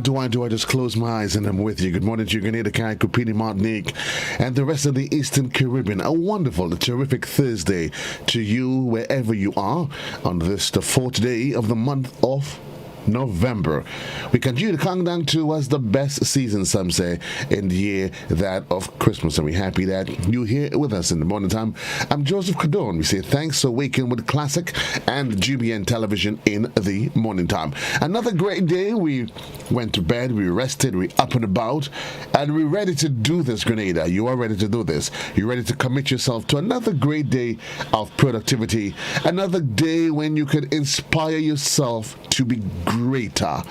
What do I do? I just close my eyes and I'm with you. Good morning to you, Grenada, Kupini, Martinique, and the rest of the Eastern Caribbean. A wonderful, terrific Thursday to you, wherever you are, on this, the fourth day of the month of November. We continue to countdown towards the best season, some say, in the year, that of Christmas. And we're happy that you're here with us in the morning time. I'm Joseph Cadone. We say thanks for waking with classic and GBN television in the morning time. Another great day. We went to bed, we rested, we up and about, and we're ready to do this, Grenada. You are ready to do this. You're ready to commit yourself to another great day of productivity. Another day when you could inspire yourself to be greater.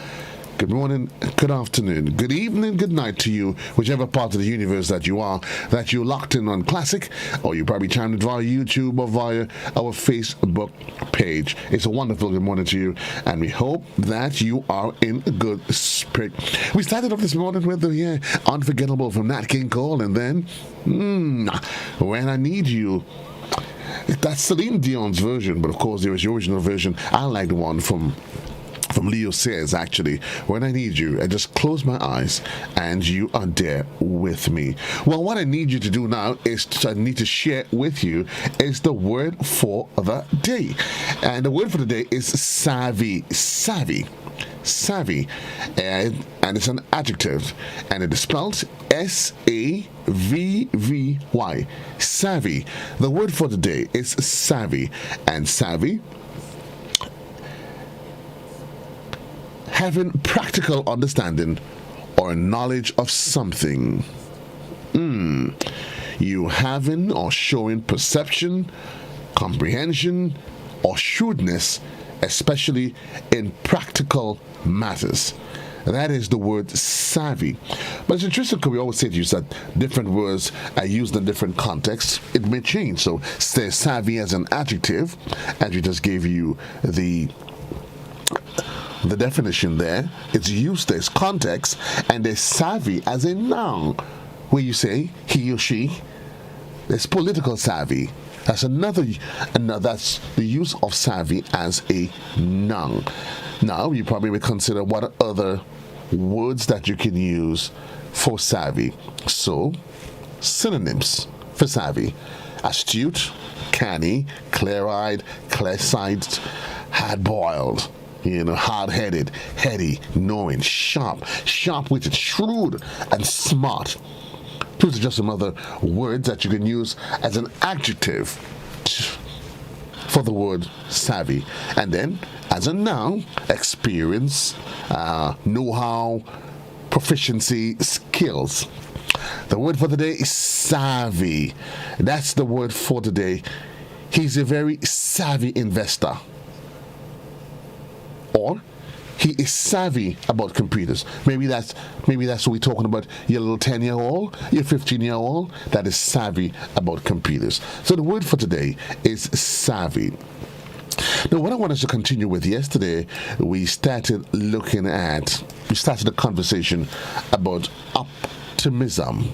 Good morning, good afternoon, good evening, good night to you, whichever part of the universe that you are, that you're locked in on Classic, or you probably chimed in via YouTube or via our Facebook page. It's a wonderful good morning to you, and we hope that you are in good spirit. We started off this morning with the Unforgettable from Nat King Cole, and then When I Need You. That's Celine Dion's version, but of course there is the original version. I like the one from Leo Says, actually, When I Need You. I just close my eyes and you are there with me. Well, what I need you to do now is I need to share with you is the word for the day. And the word for the day is savvy. Savvy. And it's an adjective, and it is spelled SAVVY. Savvy. The word for the day is savvy, and savvy, having practical understanding or knowledge of something. You having or showing perception, comprehension, or shrewdness, especially in practical matters. That is the word savvy. But it's interesting because we always say to you that different words are used in different contexts. It may change. So say savvy as an adjective, as we just gave you the definition there. It's used as context, and there's savvy as a noun, where you say he or she. There's political savvy. That's another. That's the use of savvy as a noun. Now you probably would consider what are other words that you can use for savvy. So synonyms for savvy: astute, canny, clear-eyed, clear-sighted, hard-boiled. Hard-headed, heady, knowing, sharp-witted, shrewd, and smart. Those are just some other words that you can use as an adjective for the word savvy. And then, as a noun, experience, know-how, proficiency, skills. The word for the day is savvy. That's the word for today. He's a very savvy investor. Or he is savvy about computers. Maybe that's what we're talking about. Your little 10-year-old, your 15-year-old that is savvy about computers. So the word for today is savvy. Now, what I want us to continue with, yesterday, we started a conversation about optimism,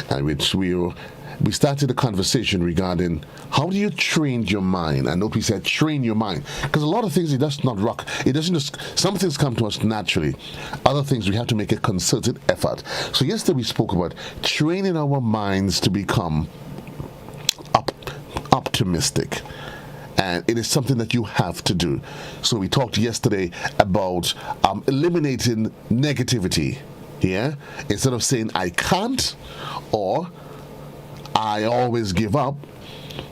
and which we started a conversation regarding how do you train your mind. I know we said train your mind, because a lot of things it does not rock. It doesn't just, some things come to us naturally. Other things we have to make a concerted effort. So yesterday we spoke about training our minds to become optimistic. And it is something that you have to do. So we talked yesterday about eliminating negativity. Yeah? Instead of saying I can't or I always give up,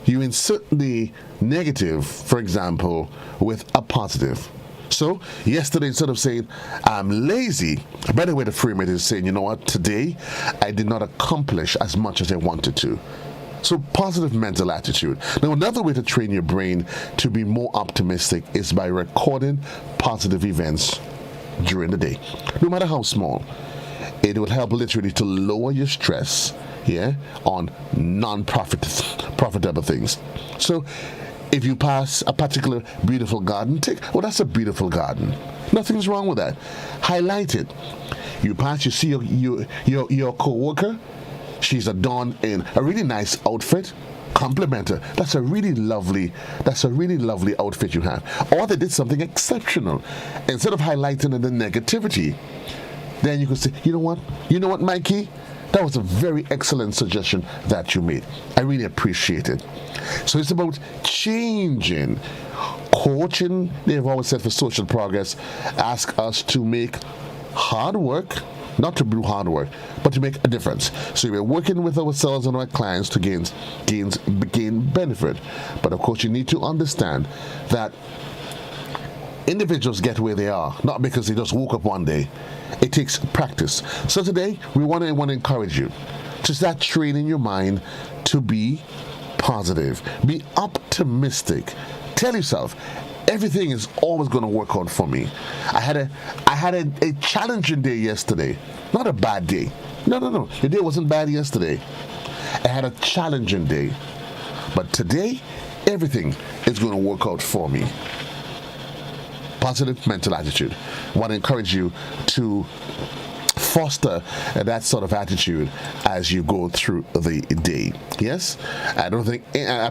you insert the negative, for example, with a positive. So, yesterday, instead of saying, I'm lazy, a better way to frame it is saying, you know what, today, I did not accomplish as much as I wanted to. So, positive mental attitude. Now, another way to train your brain to be more optimistic is by recording positive events during the day, no matter how small. It will help literally to lower your stress, on non-profitable things. So if you pass a particular beautiful garden, that's a beautiful garden. Nothing's wrong with that. Highlight it. You pass, you see your co-worker, she's adorned in a really nice outfit. compliment her. That's a really lovely outfit you have. Or they did something exceptional. Instead of highlighting the negativity, then you could say, you know what, Mikey? That was a very excellent suggestion that you made. I really appreciate it. So it's about changing. Coaching, they've always said, for social progress, ask us to make hard work, not to do hard work, but to make a difference. So we're working with ourselves and our clients to gain benefit. But of course, you need to understand that individuals get where they are, not because they just woke up one day. It takes practice. So today, we want to encourage you to start training your mind to be positive, be optimistic. Tell yourself, everything is always going to work out for me. I had a challenging day yesterday, not a bad day. No. The day wasn't bad yesterday. I had a challenging day, but today, everything is going to work out for me. Positive mental attitude. I want to encourage you to foster that sort of attitude as you go through the day. Yes? I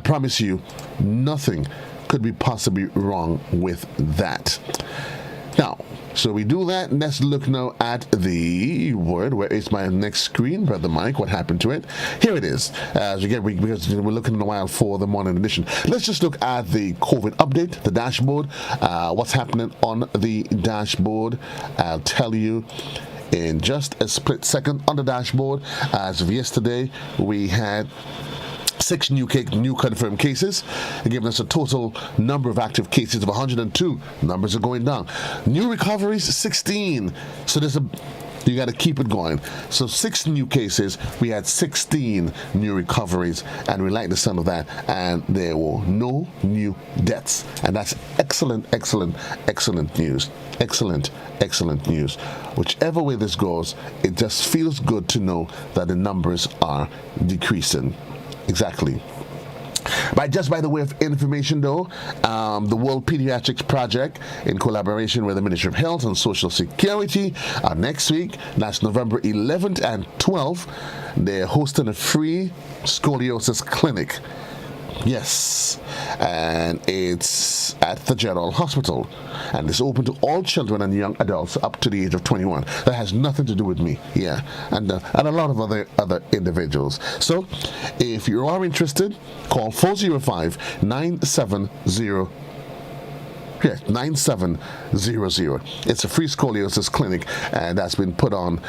promise you, nothing could be possibly wrong with that. Now, so we do that, and let's look now at the word. Where is my next screen, Brother Mike? What happened to it? Here it is. Because we're looking in a while for the morning edition. Let's just look at the COVID update, the dashboard. What's happening on the dashboard? I'll tell you in just a split second. On the dashboard, as of yesterday, we had 6 new confirmed cases, giving us a total number of active cases of 102. Numbers are going down. New recoveries, 16. So you got to keep it going. So 6 new cases, we had 16 new recoveries, and we like the sound of that. And there were no new deaths, and that's excellent news. Excellent news. Whichever way this goes, it just feels good to know that the numbers are decreasing. Exactly. By the way of information, though, the World Pediatrics Project, in collaboration with the Ministry of Health and Social Security, next week, that's November 11th and 12th, they're hosting a free scoliosis clinic. Yes, and it's at the General Hospital, and it's open to all children and young adults up to the age of 21. That has nothing to do with me, and a lot of other individuals. So, if you are interested, call 405-970. Yes, 9700. It's a free scoliosis clinic, and that's been put on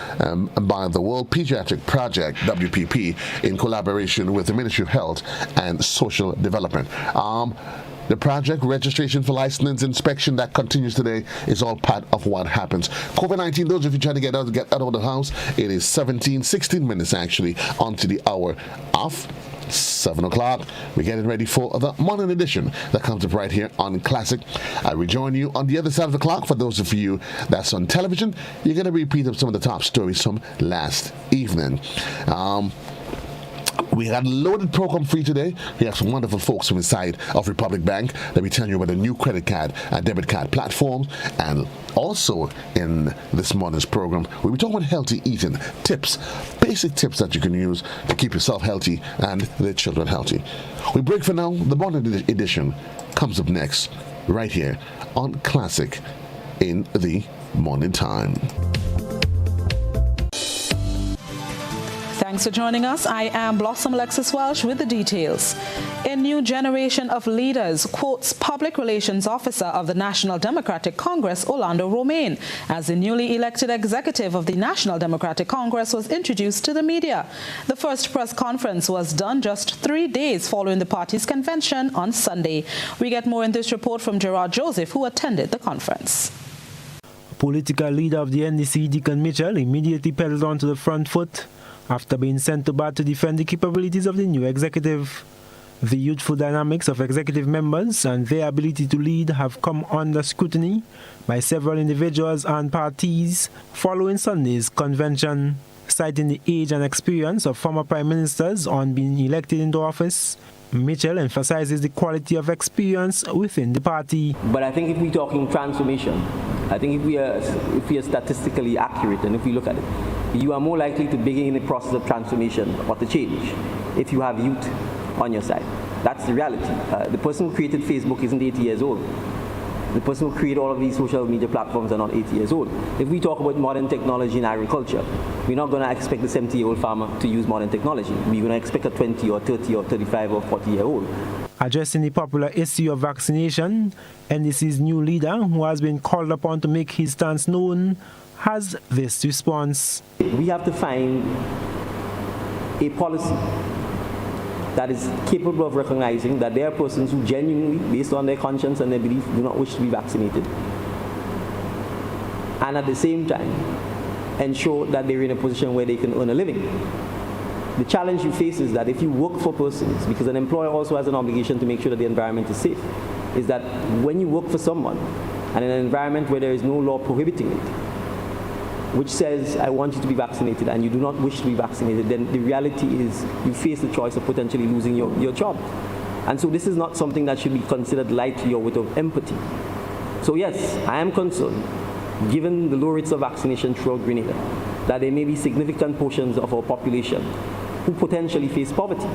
by the World Pediatric Project, WPP, in collaboration with the Ministry of Health and Social Development. The project registration for license inspection that continues today is all part of what happens. COVID-19, those of you trying to get out of the house, it is 16 minutes actually onto the hour of 7 o'clock. We're getting ready for the morning edition that comes up right here on Classic. I rejoin you on the other side of the clock. For those of you that's on television, you're going to repeat of some of the top stories from last evening. We had a loaded program for you today. We have some wonderful folks from inside of Republic Bank. Let me tell you about the new credit card and debit card platforms. And also in this morning's program, we'll be talking about healthy eating tips, basic tips that you can use to keep yourself healthy and the children healthy. We break for now. The morning edition comes up next, right here on Classic in the morning time. Thanks for joining us. I am Blossom Alexis Welsh with the details. A new generation of leaders, quotes Public Relations Officer of the National Democratic Congress, Orlando Romaine, as the newly elected executive of the National Democratic Congress was introduced to the media. The first press conference was done just 3 days following the party's convention on Sunday. We get more in this report from Gerard Joseph, who attended the conference. Political leader of the NDC, Deacon Mitchell, immediately pedaled onto the front foot after being sent to bat to defend the capabilities of the new executive. The youthful dynamics of executive members and their ability to lead have come under scrutiny by several individuals and parties following Sunday's convention. Citing the age and experience of former prime ministers on being elected into office, Mitchell emphasizes the quality of experience within the party. But I think if we're talking transformation, I think if we are statistically accurate and if we look at it, you are more likely to begin the process of transformation or to change if you have youth on your side. That's the reality. The person who created Facebook isn't 80 years old. The person who created all of these social media platforms are not 80 years old. If we talk about modern technology in agriculture, we're not going to expect the 70-year-old farmer to use modern technology. We're going to expect a 20 or 30 or 35 or 40-year-old. Addressing the popular issue of vaccination, NDC's new leader, who has been called upon to make his stance known, has this response. We have to find a policy that is capable of recognizing that there are persons who genuinely, based on their conscience and their belief, do not wish to be vaccinated. And at the same time, ensure that they're in a position where they can earn a living. The challenge you face is that if you work for persons, because an employer also has an obligation to make sure that the environment is safe, is that when you work for someone and in an environment where there is no law prohibiting it, which says, I want you to be vaccinated, and you do not wish to be vaccinated, then the reality is you face the choice of potentially losing your job. And so this is not something that should be considered lightly or without empathy. So yes, I am concerned, given the low rates of vaccination throughout Grenada, that there may be significant portions of our population who potentially face poverty.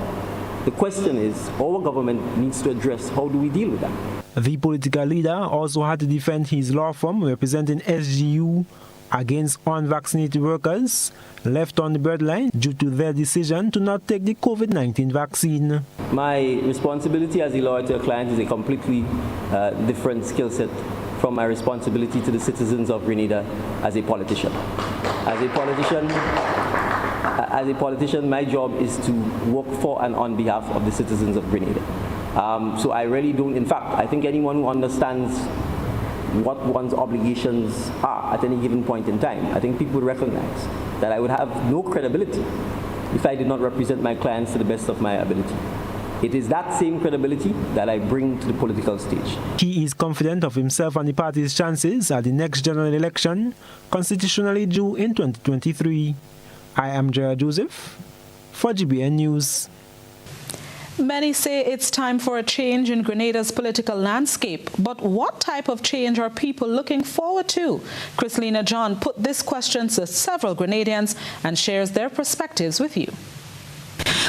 The question is, our government needs to address how do we deal with that. The political leader also had to defend his law firm representing SGU against unvaccinated workers left on the breadline due to their decision to not take the COVID-19 vaccine. My responsibility as a lawyer to a client is a completely different skill set from my responsibility to the citizens of Grenada as a politician. As a politician, my job is to work for and on behalf of the citizens of Grenada. So I really don't, in fact, I think anyone who understands what one's obligations are at any given point in time, I think people would recognize that I would have no credibility if I did not represent my clients to the best of my ability. It is that same credibility that I bring to the political stage. He is confident of himself and the party's chances at the next general election, constitutionally due in 2023. I am Gerard Joseph for GBN News. Many say it's time for a change in Grenada's political landscape. But what type of change are people looking forward to? Chrislina John put this question to several Grenadians and shares their perspectives with you.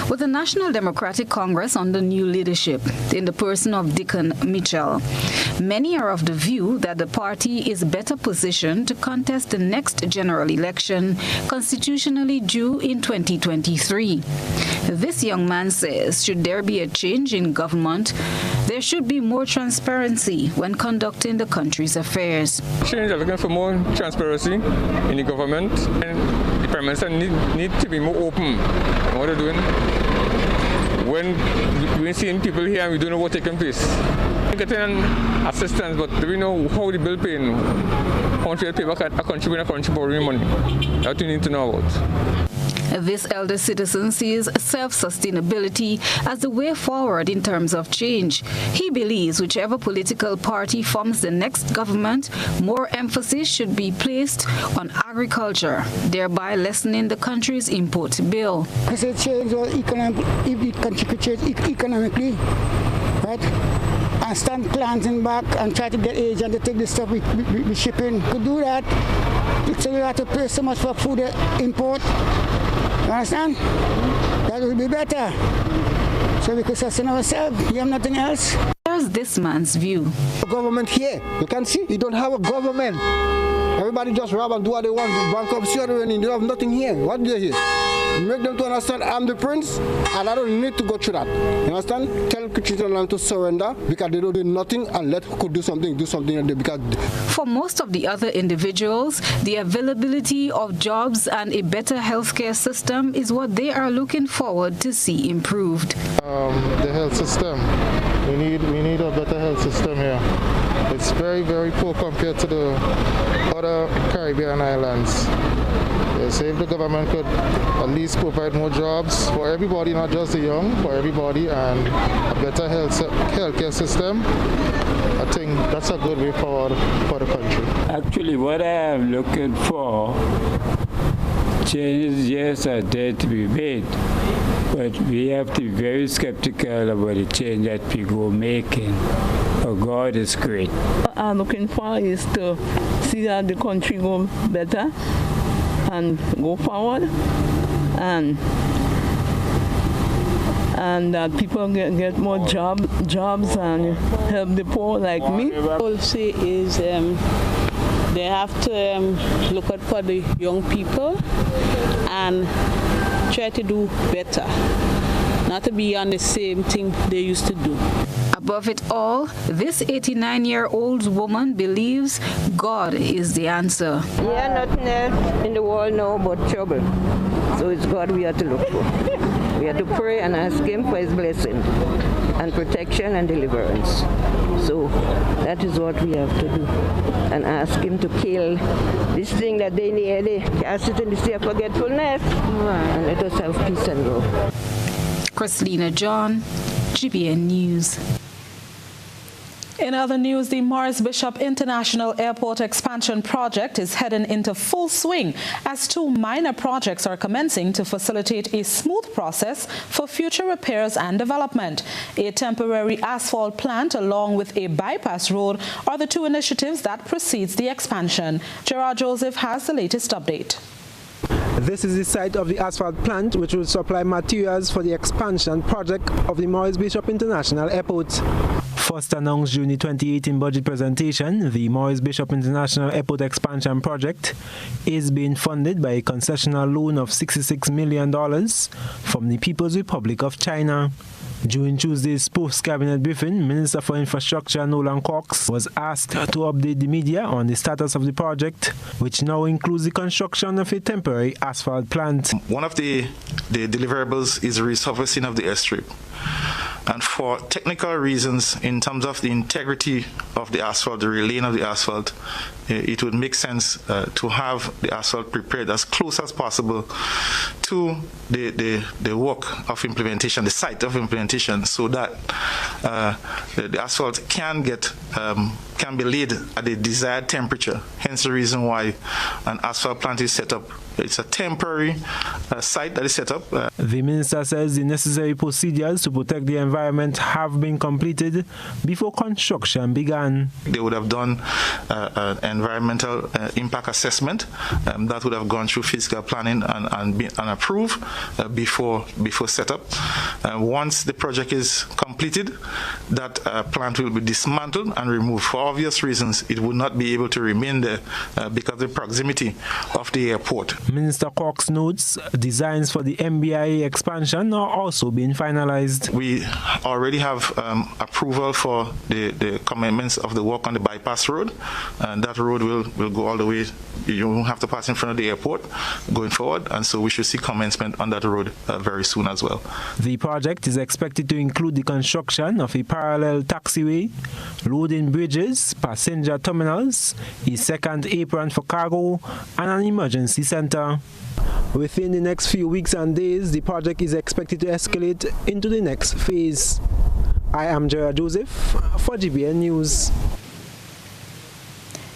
With the National Democratic Congress under new leadership in the person of Dickon Mitchell, many are of the view that the party is better positioned to contest the next general election, constitutionally due in 2023. This young man says, should there be a change in government, there should be more transparency when conducting the country's affairs. Change are looking for more transparency in the government, and the Prime Minister need to be more open in what they're doing. When we're seeing people here and we don't know what's taking place. We're getting assistance, but do we know how the bill paying? How much we pay back a country when a country borrowing money? That's what you need to know about. This elder citizen sees self-sustainability as the way forward in terms of change. He believes whichever political party forms the next government, more emphasis should be placed on agriculture, thereby lessening the country's import bill. Because it change if the country could change economically, right? And stand planting back and try to get agents to take the stuff we shipping. Could do that. So you have to pay so much for food import. You understand? That would be better. So we could sustain ourselves. You have nothing else. Here's this man's view. The government here, you can see, you don't have a government. Everybody just rob and do what they want. Bankruptcy, and you have nothing here. What do you hear? Make them to understand I'm the prince and I don't need to go through that. You understand? Tell children to surrender because they don't do nothing and let could do something because. For most of the other individuals, the availability of jobs and a better healthcare system is what they are looking forward to see improved. The health system. We need a better health system here. It's very, very poor compared to the other Caribbean islands. Yes, if the government could at least provide more jobs for everybody, not just the young, for everybody, and a better healthcare system, I think that's a good way forward for the country. Actually, what I am looking for, changes, yes, are there to be made, but we have to be very skeptical about the change that we go making. Oh, God is great. What I'm looking for is to see that the country go better and go forward, and and that people get more jobs and help the poor like me. Policy is they have to look out for the young people and try to do better, not to be on the same thing they used to do. Above it all, this 89-year-old woman believes God is the answer. Yeah, nothing else in the world now but trouble. So it's God we have to look for. We have to pray and ask Him for His blessing and protection and deliverance. So that is what we have to do. And ask Him to kill this thing that they need. They cast it in the sea of forgetfulness. And let us have peace and love. Christina John, GBN News. In other news, the Morris Bishop International Airport expansion project is heading into full swing as two minor projects are commencing to facilitate a smooth process for future repairs and development. A temporary asphalt plant along with a bypass road are the two initiatives that precedes the expansion. Gerard Joseph has the latest update. This is the site of the asphalt plant, which will supply materials for the expansion project of the Morris Bishop International Airport. First announced during the 2018 budget presentation, the Morris Bishop International Airport expansion project is being funded by a concessional loan of $66 million from the People's Republic of China. During Tuesday's post-cabinet briefing, Minister for Infrastructure Nolan Cox was asked to update the media on the status of the project, which now includes the construction of a temporary asphalt plant. One of the deliverables is resurfacing of the airstrip. And for technical reasons, in terms of the integrity of the asphalt, the relaying of the asphalt, it would make sense to have the asphalt prepared as close as possible to the work of implementation, the site of implementation, so that the asphalt can be laid at the desired temperature. Hence the reason why an asphalt plant is set up. It's a temporary site that is set up. The minister says the necessary procedures to protect the environment have been completed before construction began. They would have done an environmental impact assessment that would have gone through physical planning and approved before setup. Once the project is completed, that plant will be dismantled and removed. For obvious reasons, it would not be able to remain there because of the proximity of the airport. Minister Cox notes designs for the MBIA expansion are also being finalized. We already have approval for the commencements of the work on the bypass road, and that road will go all the way. You won't have to pass in front of the airport going forward, and so we should see commencement on that road very soon as well. The project is expected to include the construction of a parallel taxiway, loading bridges, passenger terminals, a second apron for cargo, and an emergency center. Within the next few weeks and days, the project is expected to escalate into the next phase. I am Gerard Joseph for GBN News.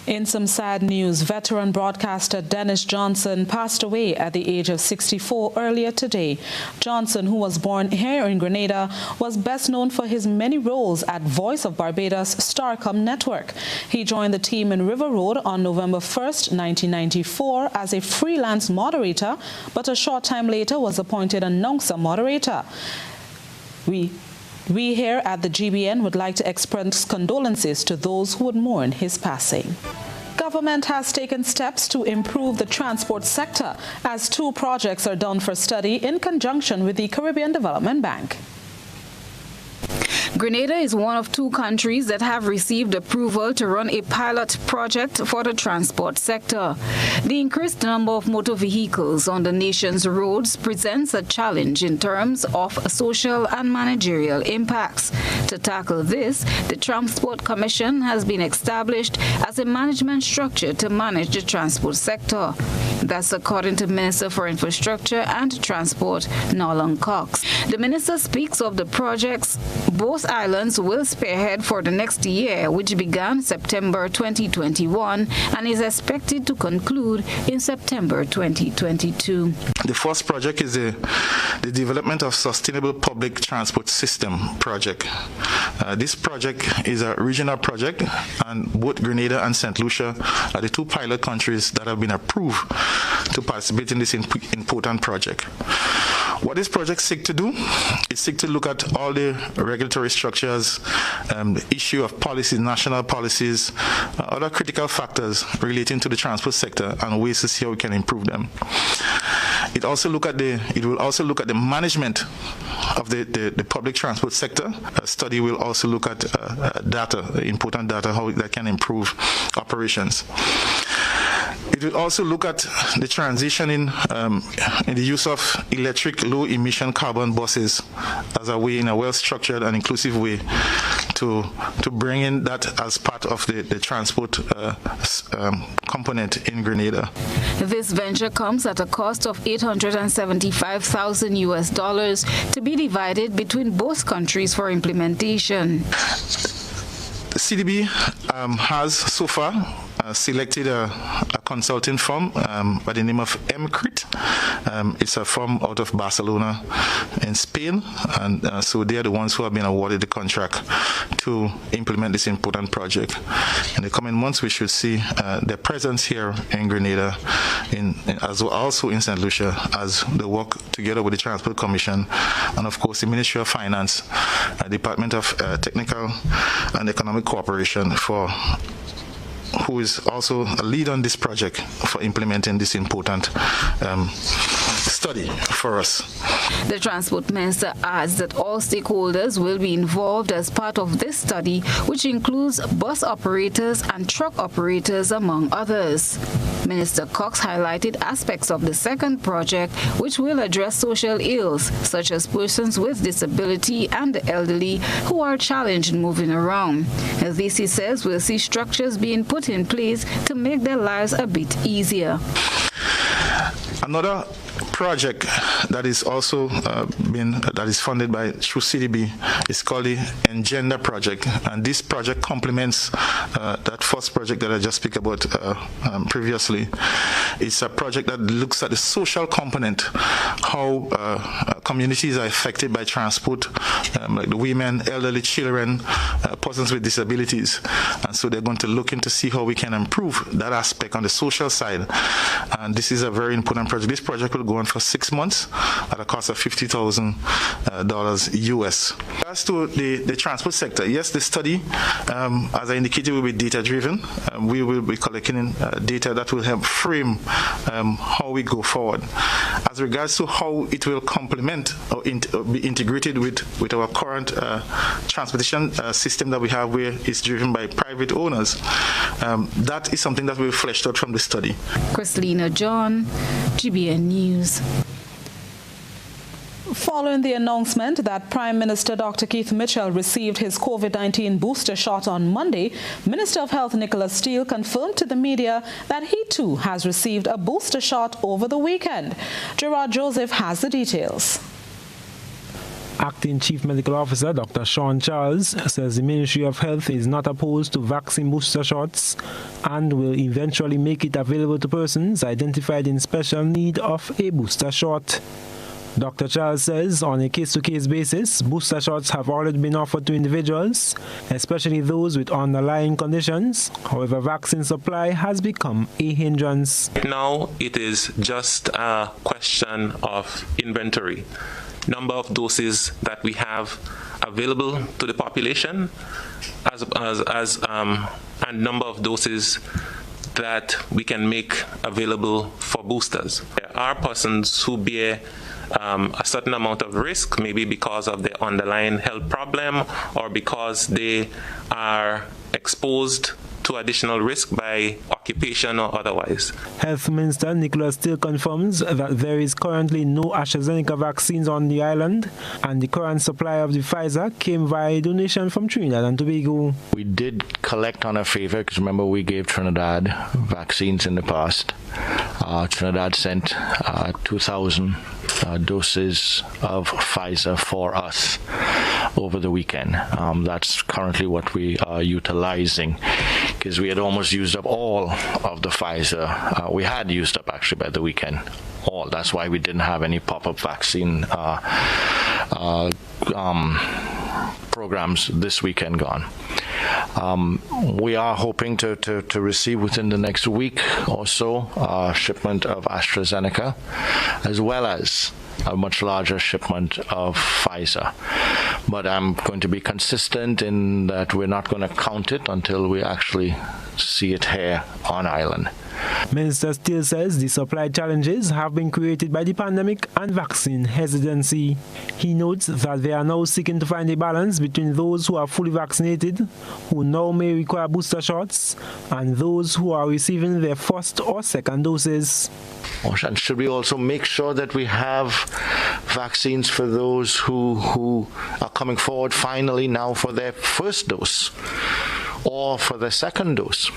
In some sad news, veteran broadcaster Dennis Johnson passed away at the age of 64 earlier today. Johnson, who was born here in Grenada, was best known for his many roles at Voice of Barbados Starcom Network. He joined the team in River Road on November 1st, 1994 as a freelance moderator, but a short time later was appointed announcer moderator. We here at the GBN would like to express condolences to those who would mourn his passing. Government has taken steps to improve the transport sector as two projects are done for study in conjunction with the Caribbean Development Bank. Grenada is one of two countries that have received approval to run a pilot project for the transport sector. The increased number of motor vehicles on the nation's roads presents a challenge in terms of social and managerial impacts. To tackle this, the Transport Commission has been established as a management structure to manage the transport sector. That's according to Minister for Infrastructure and Transport, Nolan Cox. The minister speaks of the projects both islands will spearhead for the next year, which began September 2021 and is expected to conclude in September 2022. The first project is the development of sustainable public transport system project. This project is a regional project, and both Grenada and St. Lucia are the two pilot countries that have been approved to participate in this important project. What this project seeks to do is seek to look at all the regulatory structures, the issue of policies, national policies, other critical factors relating to the transport sector and ways to see how we can improve them. It will also look at the management of the public transport sector. A study will also look at important data, how that can improve operations. It will also look at the transition in the use of electric low-emission carbon buses as a way, in a well-structured and inclusive way, to bring in that as part of the transport component in Grenada. This venture comes at a cost of $875,000 to be divided between both countries for implementation. The CDB has so far selected a consulting firm by the name of MCRIT. It's a firm out of Barcelona in Spain, and so they are the ones who have been awarded the contract to implement this important project. In the coming months, we should see their presence here in Grenada, as well also in St. Lucia, as they work together with the Transport Commission and, of course, the Ministry of Finance, Department of Technical and Economic Cooperation, who is also a lead on this project for implementing this important study for us. The Transport Minister adds that all stakeholders will be involved as part of this study, which includes bus operators and truck operators, among others. Minister Cox highlighted aspects of the second project which will address social ills, such as persons with disability and the elderly who are challenged in moving around. This, he says, will see structures being put in place to make their lives a bit easier. Another project that is also that is funded through CDB is called the Engender project, and this project complements that first project that I just spoke about previously. It's a project that looks at the social component, how communities are affected by transport, like the women, elderly, children, persons with disabilities, and so they're going to look into see how we can improve that aspect on the social side. And this is a very important project. This project will go on for 6 months at a cost of $50,000 US. As to the transport sector, yes, the study, as I indicated, will be data-driven. We will be collecting data that will help frame how we go forward. As regards to how it will complement or be integrated with our current transportation system that we have, where it's driven by private owners, that is something that will be fleshed out from the study. Christina John, GBN News. Following the announcement that Prime Minister Dr. Keith Mitchell received his COVID-19 booster shot on Monday, Minister of Health Nicholas Steele confirmed to the media that he too has received a booster shot over the weekend. Gerard Joseph has the details. Acting Chief Medical Officer Dr. Sean Charles says the Ministry of Health is not opposed to vaccine booster shots and will eventually make it available to persons identified in special need of a booster shot. Dr. Charles says on a case-to-case basis, booster shots have already been offered to individuals, especially those with underlying conditions. However, vaccine supply has become a hindrance. Now it is just a question of inventory. Number of doses that we have available to the population, and number of doses that we can make available for boosters. There are persons who bear a certain amount of risk, maybe because of their underlying health problem or because they are exposed to additional risk by occupation or otherwise. Health Minister Nicholas Steele confirms that there is currently no AstraZeneca vaccines on the island, and the current supply of the Pfizer came via a donation from Trinidad and Tobago. We did collect on a favor, because remember we gave Trinidad vaccines in the past. Trinidad sent 2,000 doses of Pfizer for us over the weekend. That's currently what we are utilizing, because we had almost used up all of the Pfizer. We had used up actually by the weekend. All. That's why we didn't have any pop-up vaccine programs this weekend gone. We are hoping to receive within the next week or so a shipment of AstraZeneca, as well as a much larger shipment of Pfizer. But I'm going to be consistent in that we're not going to count it until we actually see it here on island. Minister still says the supply challenges have been created by the pandemic and vaccine hesitancy. He notes that they are now seeking to find a balance between those who are fully vaccinated, who now may require booster shots, and those who are receiving their first or second doses. And should we also make sure that we have vaccines for those who are coming forward finally now for their first dose or for their second dose?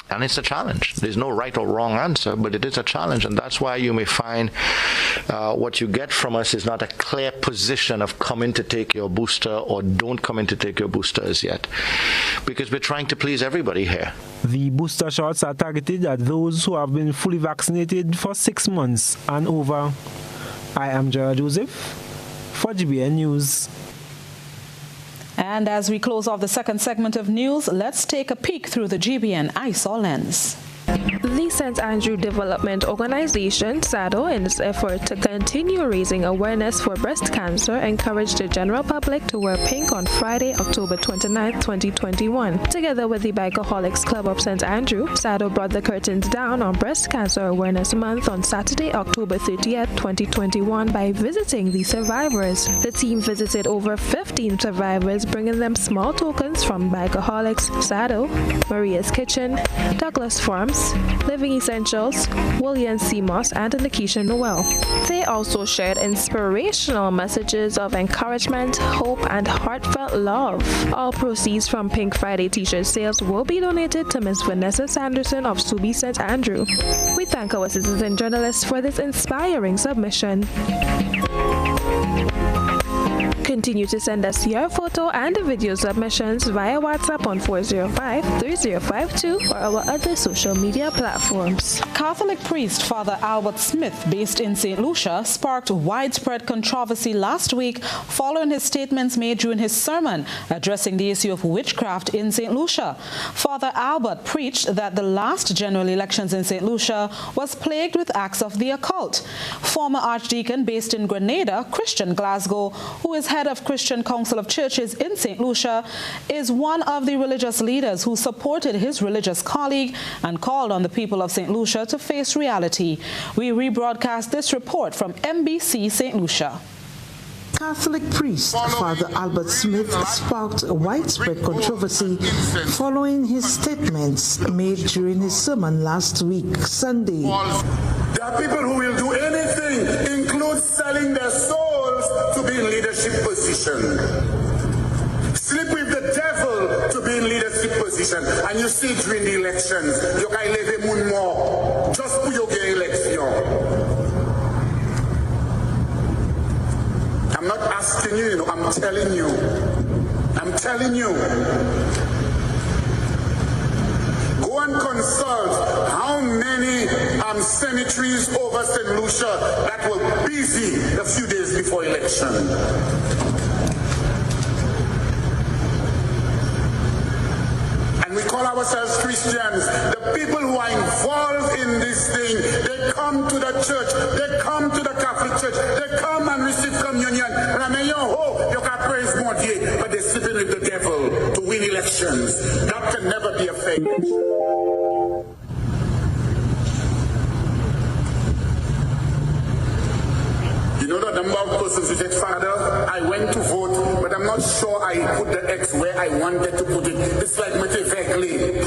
And it's a challenge. There's no right or wrong answer, but it is a challenge, and that's why you may find what you get from us is not a clear position of come in to take your booster or don't come in to take your booster as yet, because we're trying to please everybody here. The booster shots are targeted at those who have been fully vaccinated for 6 months and over. I am Gerard Joseph for GBN News. And as we close off the second segment of news, let's take a peek through the GBN ISOR lens. The St. Andrew Development Organization, SADO, in its effort to continue raising awareness for breast cancer, encouraged the general public to wear pink on Friday, October 29, 2021. Together with the Bikeaholics Club of St. Andrew, SADO brought the curtains down on Breast Cancer Awareness Month on Saturday, October 30, 2021 by visiting the survivors. The team visited over 15 survivors, bringing them small tokens from Bikeaholics, SADO, Maria's Kitchen, Douglas Farms, Living Essentials, William C. Moss, and Lakeisha Noel. They also shared inspirational messages of encouragement, hope, and heartfelt love. All proceeds from Pink Friday t-shirt sales will be donated to Ms. Vanessa Sanderson of Subi St. Andrew. We thank our citizen journalists for this inspiring submission. Continue to send us your photo and video submissions via WhatsApp on 405-3052 or our other social media platforms. Catholic priest Father Albert Smith, based in St. Lucia, sparked widespread controversy last week following his statements made during his sermon addressing the issue of witchcraft in St. Lucia. Father Albert preached that the last general elections in St. Lucia was plagued with acts of the occult. Former Archdeacon based in Grenada, Christian Glasgow, who is head of Christian Council of Churches in St. Lucia, is one of the religious leaders who supported his religious colleague and called on the people of St. Lucia to face reality. We rebroadcast this report from MBC St. Lucia. Catholic priest Father Albert Smith sparked a widespread controversy following his statements made during his sermon last week, Sunday. There are people who will do anything, include selling their souls to be in leadership position. Sleep with the devil to be in leadership position. And you see during the elections, you can leave a more. Just put your election. I'm not asking you, I'm telling you. I'm telling you. Go and consult how many cemeteries over St. Lucia that were busy a few days before election. And we call ourselves Christians. The people who are involved in this thing, they come to the church, they come to the Catholic Church, they come and receive communion. And I mean, you can praise more day, but they're sleeping with the devil to win elections. That can never be a fake. You know the number of persons who said, Father, I went to vote, but I'm not sure I put the X where I wanted to put it. It's like Metevegli.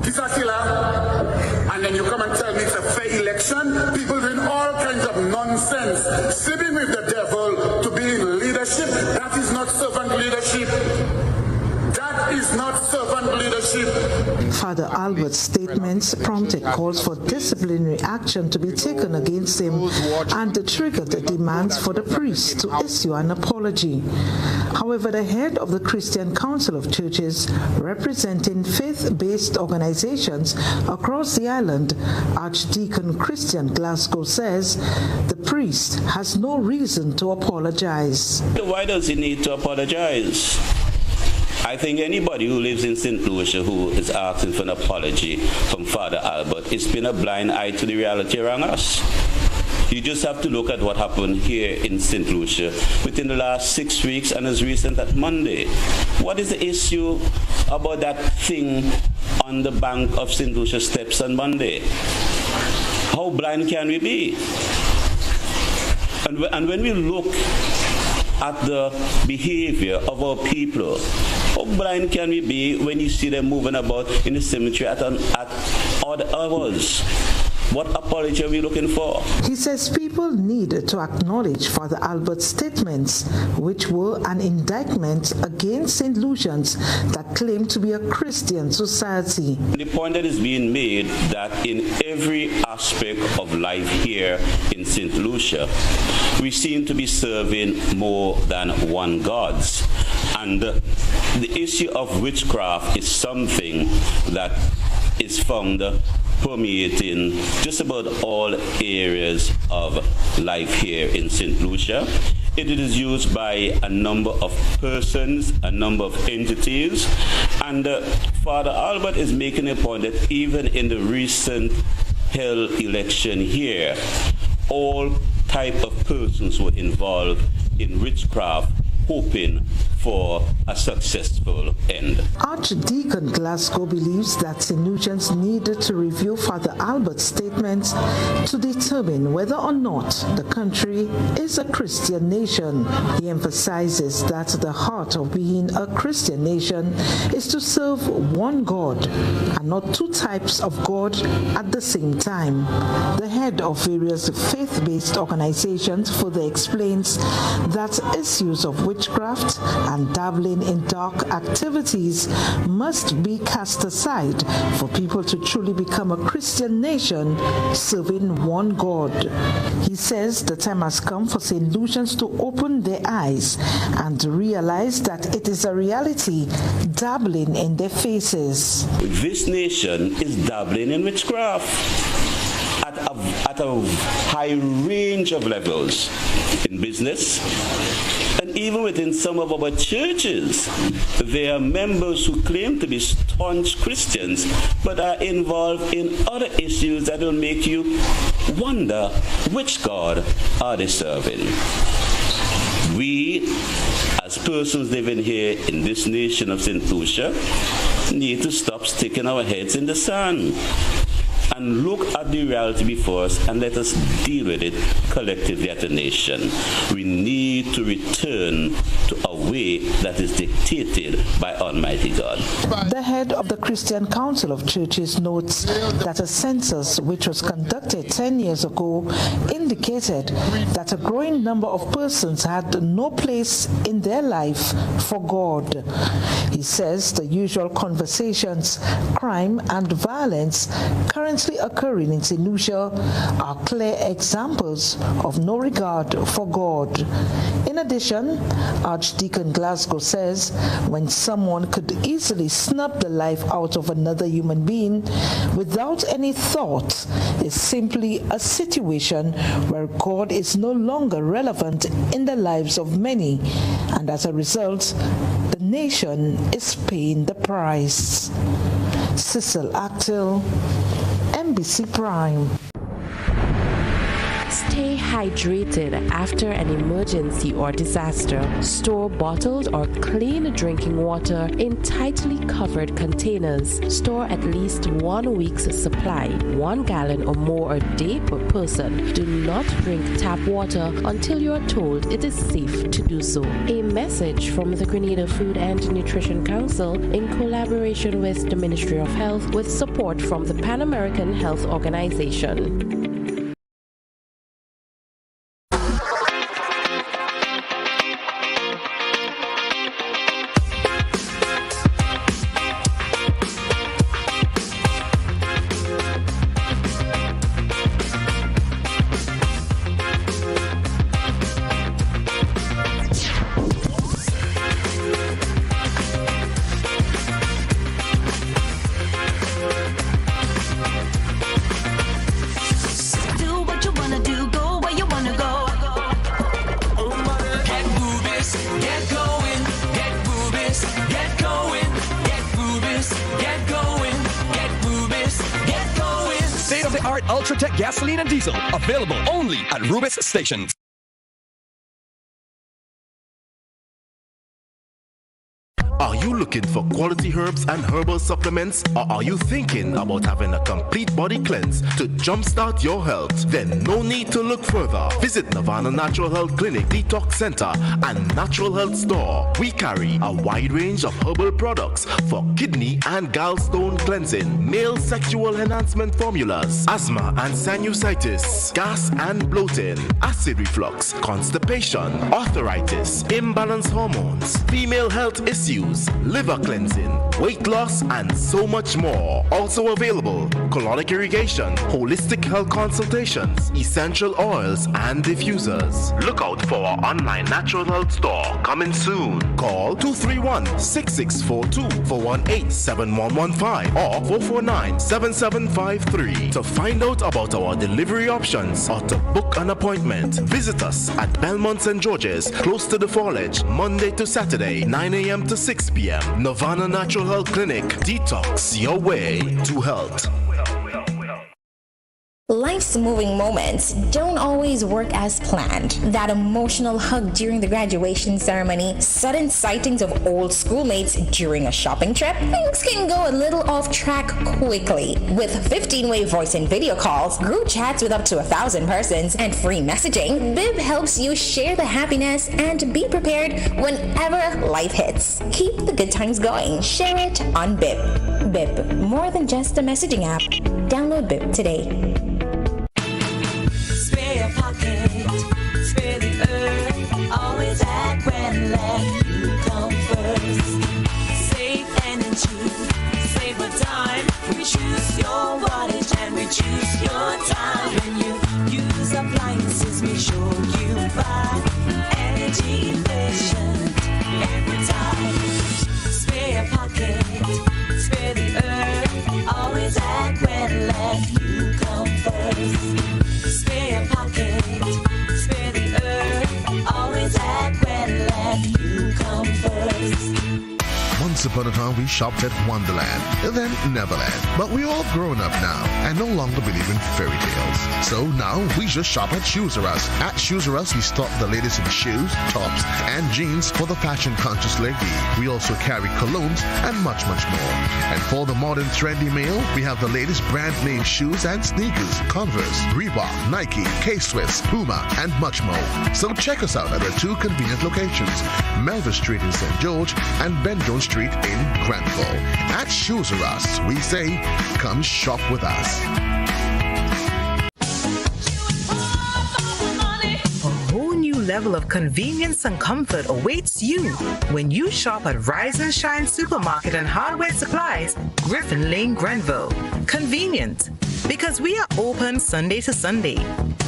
Kisakila. And then you come and tell me it's a fair election. People doing all kinds of nonsense. Sleeping with the devil to be in leadership. That is not servant leadership. That is not servant leadership. Father Albert's statements prompted calls for disciplinary action to be taken against him and triggered the demands for the priest to issue an apology. However, the head of the Christian Council of Churches, representing faith-based organizations across the island, Archdeacon Christian Glasgow, says the priest has no reason to apologize. Why does he need to apologize? I think anybody who lives in St. Lucia who is asking for an apology from Father Albert is been a blind eye to the reality around us. You just have to look at what happened here in St. Lucia within the last 6 weeks and as recent as Monday. What is the issue about that thing on the bank of St. Lucia steps on Monday? How blind can we be? And when we look at the behavior of our people, how blind can we be when you see them moving about in the cemetery at odd hours? What apology are we looking for? He says people need to acknowledge Father Albert's statements, which were an indictment against St. Lucians that claim to be a Christian society. The point that is being made that in every aspect of life here in St. Lucia, we seem to be serving more than one God. And the issue of witchcraft is something that is found permeating just about all areas of life here in St. Lucia. It is used by a number of persons, a number of entities, and Father Albert is making a point that even in the recent held election here, all type of persons were involved in witchcraft, hoping for a successful end. Archdeacon Glasgow believes that St. Lucians needed to review Father Albert's statements to determine whether or not the country is a Christian nation. He emphasizes that the heart of being a Christian nation is to serve one God and not two types of God at the same time. The head of various faith-based organizations further explains that issues of witchcraft and dabbling in dark activities must be cast aside for people to truly become a Christian nation serving one God. He says the time has come for St. Lucians to open their eyes and to realize that it is a reality dabbling in their faces. This nation is dabbling in witchcraft at a high range of levels in business. And even within some of our churches, there are members who claim to be staunch Christians but are involved in other issues that will make you wonder which God are they serving. We, as persons living here in this nation of St. Lucia, need to stop sticking our heads in the sand and look at the reality before us and let us deal with it collectively as a nation. We need to return to a way that is dictated by Almighty God. The head of the Christian Council of Churches notes that a census which was conducted 10 years ago indicated that a growing number of persons had no place in their life for God. He says the usual conversations, crime and violence currently occurring in St. Lucia are clear examples of no regard for God. In addition, Archdeacon Glasgow says when someone could easily snap the life out of another human being without any thought is simply a situation where God is no longer relevant in the lives of many, and as a result, the nation is paying the price. Cecil Actil, NBC Prime. Stay hydrated after an emergency or disaster. Store bottled or clean drinking water in tightly covered containers. Store at least 1 week's supply, 1 gallon or more a day per person. Do not drink tap water until you are told it is safe to do so. A message from the Grenada Food and Nutrition Council in collaboration with the Ministry of Health with support from the Pan American Health Organization. Ultratech gasoline and diesel. Available only at Rubis stations. Are you looking for quality herbs and herbal supplements, or are you thinking about having a complete body cleanse to jumpstart your health? Then no need to look further. Visit Nirvana Natural Health Clinic, Detox Center, and Natural Health Store. We carry a wide range of herbal products for kidney and gallstone cleansing, male sexual enhancement formulas, asthma and sinusitis, gas and bloating, acid reflux, constipation, arthritis, imbalanced hormones, female health issues, liver cleansing, weight loss, and so much more. Also available, colonic irrigation, holistic health consultations, essential oils, and diffusers. Look out for our online natural health store coming soon. Call 231-6642 for 18-7115 or 449-7753 to find out about our delivery options or to book an appointment. Visit us at Belmont St. George's, close to the Foliage, Monday to Saturday, 9 a.m. to 6 p.m. Nirvana Natural Health Clinic. Detox your way to health. Life's moving moments don't always work as planned. That emotional hug during the graduation ceremony, sudden sightings of old schoolmates during a shopping trip, things can go a little off track quickly. With 15-way voice and video calls, group chats with up to 1,000 persons, and free messaging, Bib helps you share the happiness and be prepared whenever life hits. Keep the good times going. Share it on Bib. Bib, more than just a messaging app. Download Bib today. Spare your pocket, spare the earth, always act when left, you come first. Save energy, save a dime, we choose your wattage and we choose your time. When you use appliances, make sure you buy energy efficient every time. Spare your pocket, spare the earth, always act when left, you come first. Spare your pocket, spare the earth, always act when left, you come first. Once upon a time, we shopped at Wonderland, then Neverland. But we're all grown up now and no longer believe in fairy tales. So now we just shop at Shoes R Us. At Shoes R Us, we stock the latest in shoes, tops, and jeans for the fashion-conscious lady. We also carry colognes and much, much more. And for the modern trendy male, we have the latest brand-name shoes and sneakers, Converse, Reebok, Nike, K-Swiss, Puma, and much more. So check us out at our two convenient locations, Melville Street in St. George and Ben Jones Street in Granville. At Shoes R Us, we say, come shop with us. A whole new level of convenience and comfort awaits you when you shop at Rise and Shine Supermarket and Hardware Supplies, Griffin Lane, Granville. Convenient, because we are open Sunday to Sunday.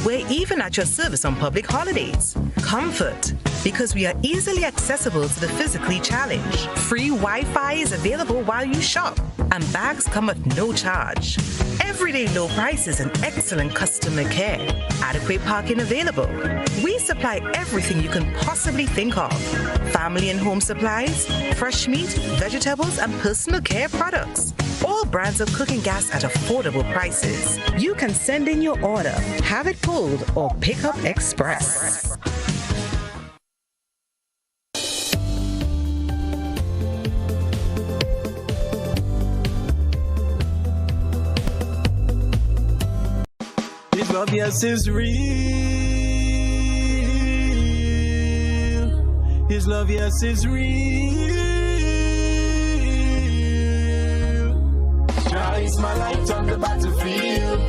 We're even at your service on public holidays. Comfort, because we are easily accessible to the physically challenged. Free Wi-Fi is available while you shop, and bags come at no charge. Everyday low prices and excellent customer care. Adequate parking available. We supply everything you can possibly think of. Family and home supplies, fresh meat, vegetables, and personal care products. All brands of cooking gas at affordable prices. You can send in your order, have it pulled, or pick up express. His love, yes, is real. His love, yes, is real. Jah is my light on the battlefield.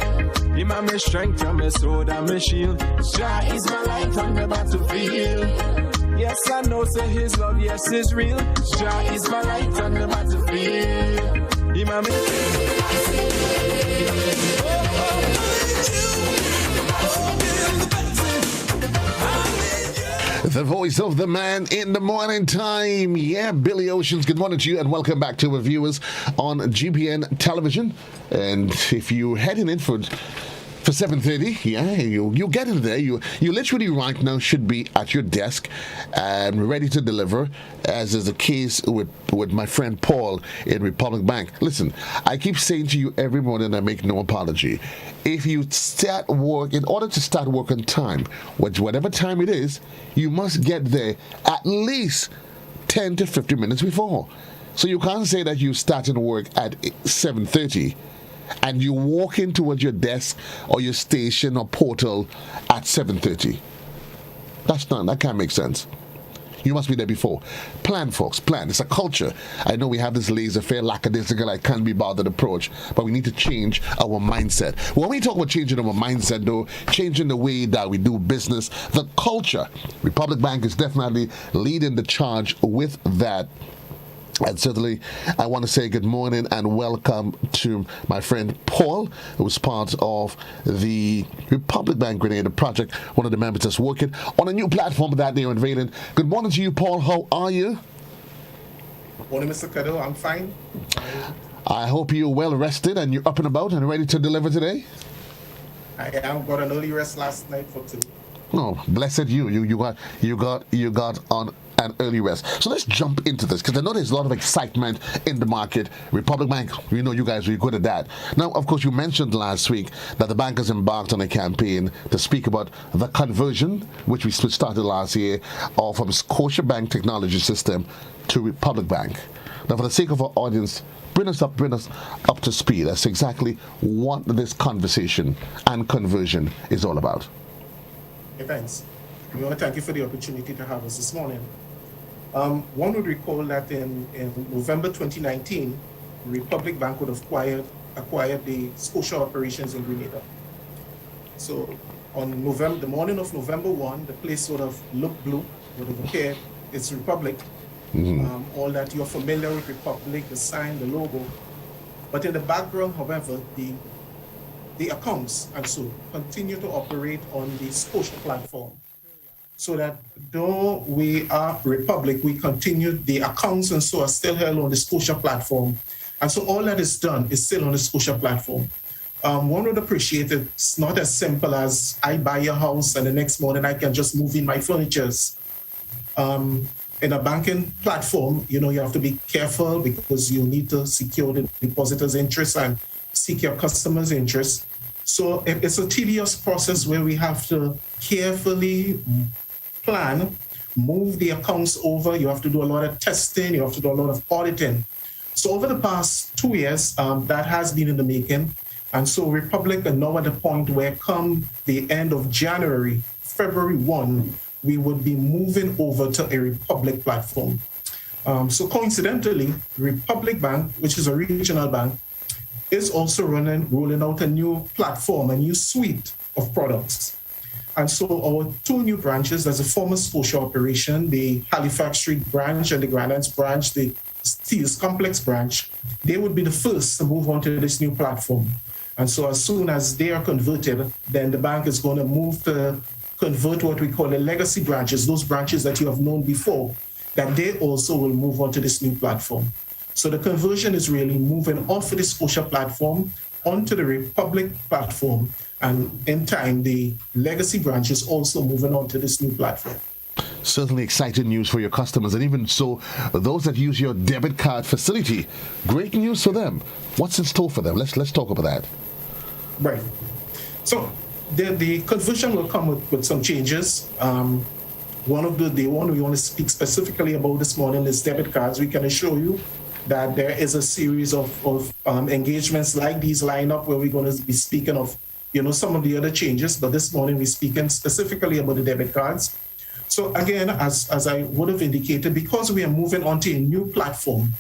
Him and my strength and my sword and my shield. Jah is my light on the battlefield. Yes, I know, say his love, yes, is real. Jah is my light on the battlefield. Him and The voice of the man in the morning time. Yeah, Billy Oceans, good morning to you and welcome back to our viewers on GPN television. And if you're heading in for For 7:30, yeah, you get in there. You literally right now should be at your desk and ready to deliver, as is the case with my friend Paul in Republic Bank. Listen, I keep saying to you every morning, I make no apology. If you start work, in order to start work on time, whatever time it is, you must get there at least 10 to 15 minutes before. So you can't say that you started work at 7:30 and you walk in towards your desk or your station or portal at 7:30. That can't make sense. You must be there before. Plan, folks, plan. It's a culture. I know we have this laissez-faire, lackadaisical, I can't be bothered approach, but we need to change our mindset. When we talk about changing our mindset, though, changing the way that we do business, the culture, Republic Bank is definitely leading the charge with that. And certainly, I want to say good morning and welcome to my friend Paul, who is part of the Republic Bank Grenada project, one of the members that's working on a new platform that they're unveiling. Good morning to you, Paul. How are you? Good morning, Mr. Kado. I'm fine. I hope you're well rested and you're up and about and ready to deliver today. I am. Got an early rest last night for today. Oh, blessed you. You got on an early rest. So let's jump into this, because I know there's a lot of excitement in the market. Republic Bank, we know you guys are good at that. Now, of course, you mentioned last week that the bank has embarked on a campaign to speak about the conversion, which we started last year, from Scotiabank technology system to Republic Bank. Now, for the sake of our audience, bring us up to speed. That's exactly what this conversation and conversion is all about. Okay, thanks. We want to thank you for the opportunity to have us this morning. One would recall that in November 2019, Republic Bank would have acquired the Scotia operations in Grenada. So on the morning of November 1, the place would have looked blue, would have appeared, it's Republic. All that you're familiar with Republic, the sign, the logo. But in the background, however, the accounts and so continue to operate on the Scotia platform. So that though we are Republic, we continue, the accounts and so are still held on the Scotia platform. And so all that is done is still on the Scotia platform. One would appreciate it's not as simple as I buy a house and the next morning I can just move in my furnitures. In a banking platform, you have to be careful because you need to secure the depositor's interest and seek your customer's interest. So it's a tedious process where we have to carefully plan, move the accounts over. You have to do a lot of testing. You have to do a lot of auditing. So over the past 2 years, that has been in the making. And so Republic are now at the point where come the end of January, February 1, we would be moving over to a Republic platform. So coincidentally, Republic Bank, which is a regional bank, is also rolling out a new platform, a new suite of products. And so our 2 new branches, there's a former Scotia operation, the Halifax Street branch and the Grandlands branch, the Steels Complex branch, they would be the first to move on to this new platform. And so as soon as they are converted, then the bank is going to move to convert what we call the legacy branches, those branches that you have known before, that they also will move on to this new platform. So the conversion is really moving off of the Scotia platform onto the Republic platform. And in time, the legacy branch is also moving on to this new platform. Certainly exciting news for your customers, and even so, those that use your debit card facility, great news for them. What's in store for them? Let's talk about that. Right. So the conversion will come with some changes. One we want to speak specifically about this morning is debit cards. We can assure you that there is a series of engagements like these line up where we're going to be speaking of some of the other changes, but this morning we're speaking specifically about the debit cards. So again, as I would have indicated, because we are moving on to a new platform,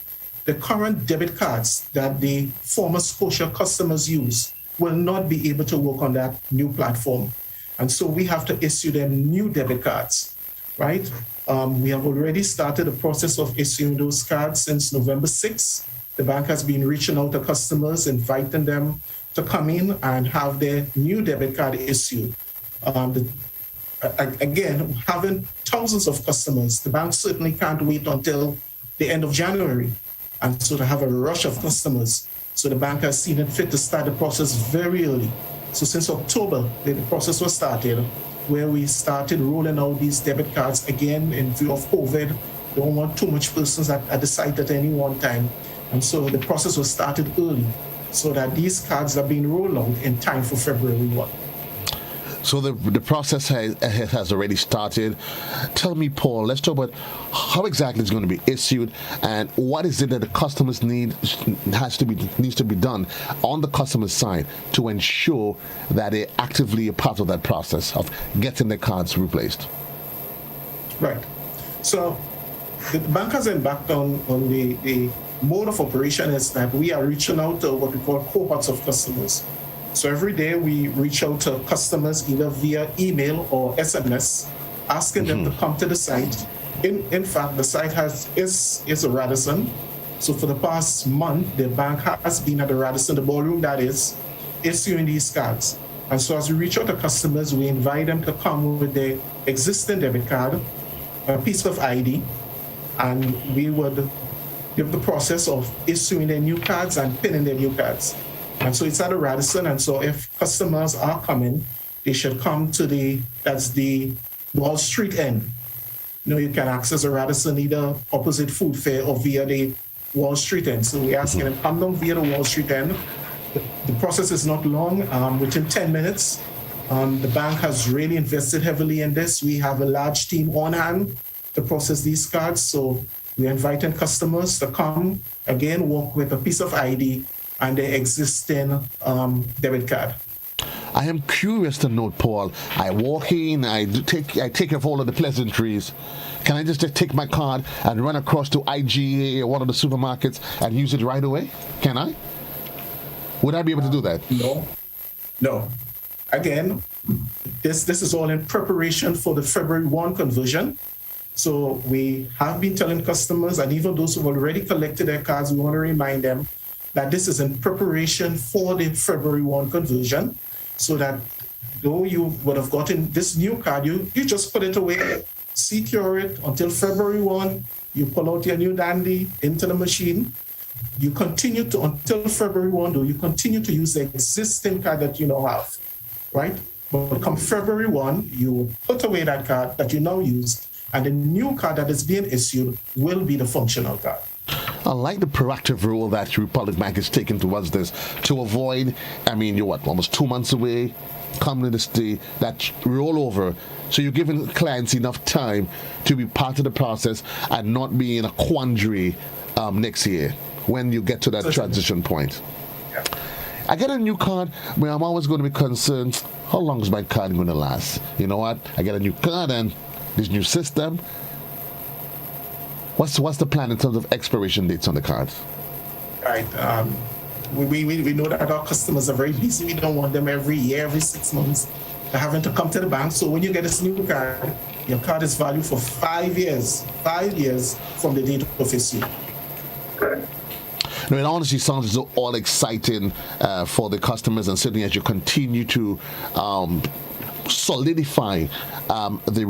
the current debit cards that the former Scotia customers use will not be able to work on that new platform. And so we have to issue them new debit cards, right? We have already started the process of issuing those cards since November 6th. The bank has been reaching out to customers, inviting them to come in and have their new debit card issued. Again, having thousands of customers, the bank certainly can't wait until the end of January. And so to have a rush of customers, so the bank has seen it fit to start the process very early. So since October, the process was started, where we started rolling out these debit cards again in view of COVID. Don't want too much persons at the site at any one time. And so the process was started early so that these cards are being rolled out in time for February 1. So the process has already started. Tell me, Paul, let's talk about how exactly it's going to be issued and what is it that the customers needs to be done on the customer side to ensure that they're actively a part of that process of getting their cards replaced. Right. So the bank has embarked on the mode of operation is that we are reaching out to what we call cohorts of customers. So every day we reach out to customers either via email or SMS, asking them to come to the site. In fact, the site is a Radisson. So for the past month, the bank has been at the Radisson, the ballroom that is, issuing these cards. And so as we reach out to customers, we invite them to come with their existing debit card, a piece of ID, and we would give the process of issuing their new cards and pinning their new cards. And so it's at a Radisson, and so if customers are coming, they should come to that's the Wall Street end. You can access a Radisson either opposite Food Fair or via the Wall Street end. So we're asking them, come down via the Wall Street end. The process is not long, within 10 minutes. The bank has really invested heavily in this. We have a large team on hand to process these cards. So we're inviting customers to come, again, walk with a piece of ID and the existing debit card. I am curious to note, Paul. I walk in, I take off all of the pleasantries. Can I just take my card and run across to IGA or one of the supermarkets and use it right away? Can I? Would I be able to do that? No. Again, this is all in preparation for the February 1 conversion. So we have been telling customers, and even those who have already collected their cards, we want to remind them that this is in preparation for the February 1 conversion, so that though you would have gotten this new card, you just put it away, secure it until February 1, you pull out your new dandy into the machine, you continue to, until February 1, though, you continue to use the existing card that you now have, right? But come February 1, you put away that card that you now use, and the new card that is being issued will be the functional card. I like the proactive role that Republic Bank is taking towards this to avoid, you're almost 2 months away, coming to that rollover. So you're giving clients enough time to be part of the process and not be in a quandary next year when you get to that transition point. Yeah. I get a new card where I'm always going to be concerned, how long is my card going to last? You know what? I get a new card and this new system. What's the plan in terms of expiration dates on the cards? Right. We know that our customers are very busy. We don't want them every year, every 6 months, having to come to the bank. So when you get this new card, your card is valued for 5 years. 5 years from the date of issue. It honestly sounds as though all exciting for the customers, and certainly as you continue to solidify the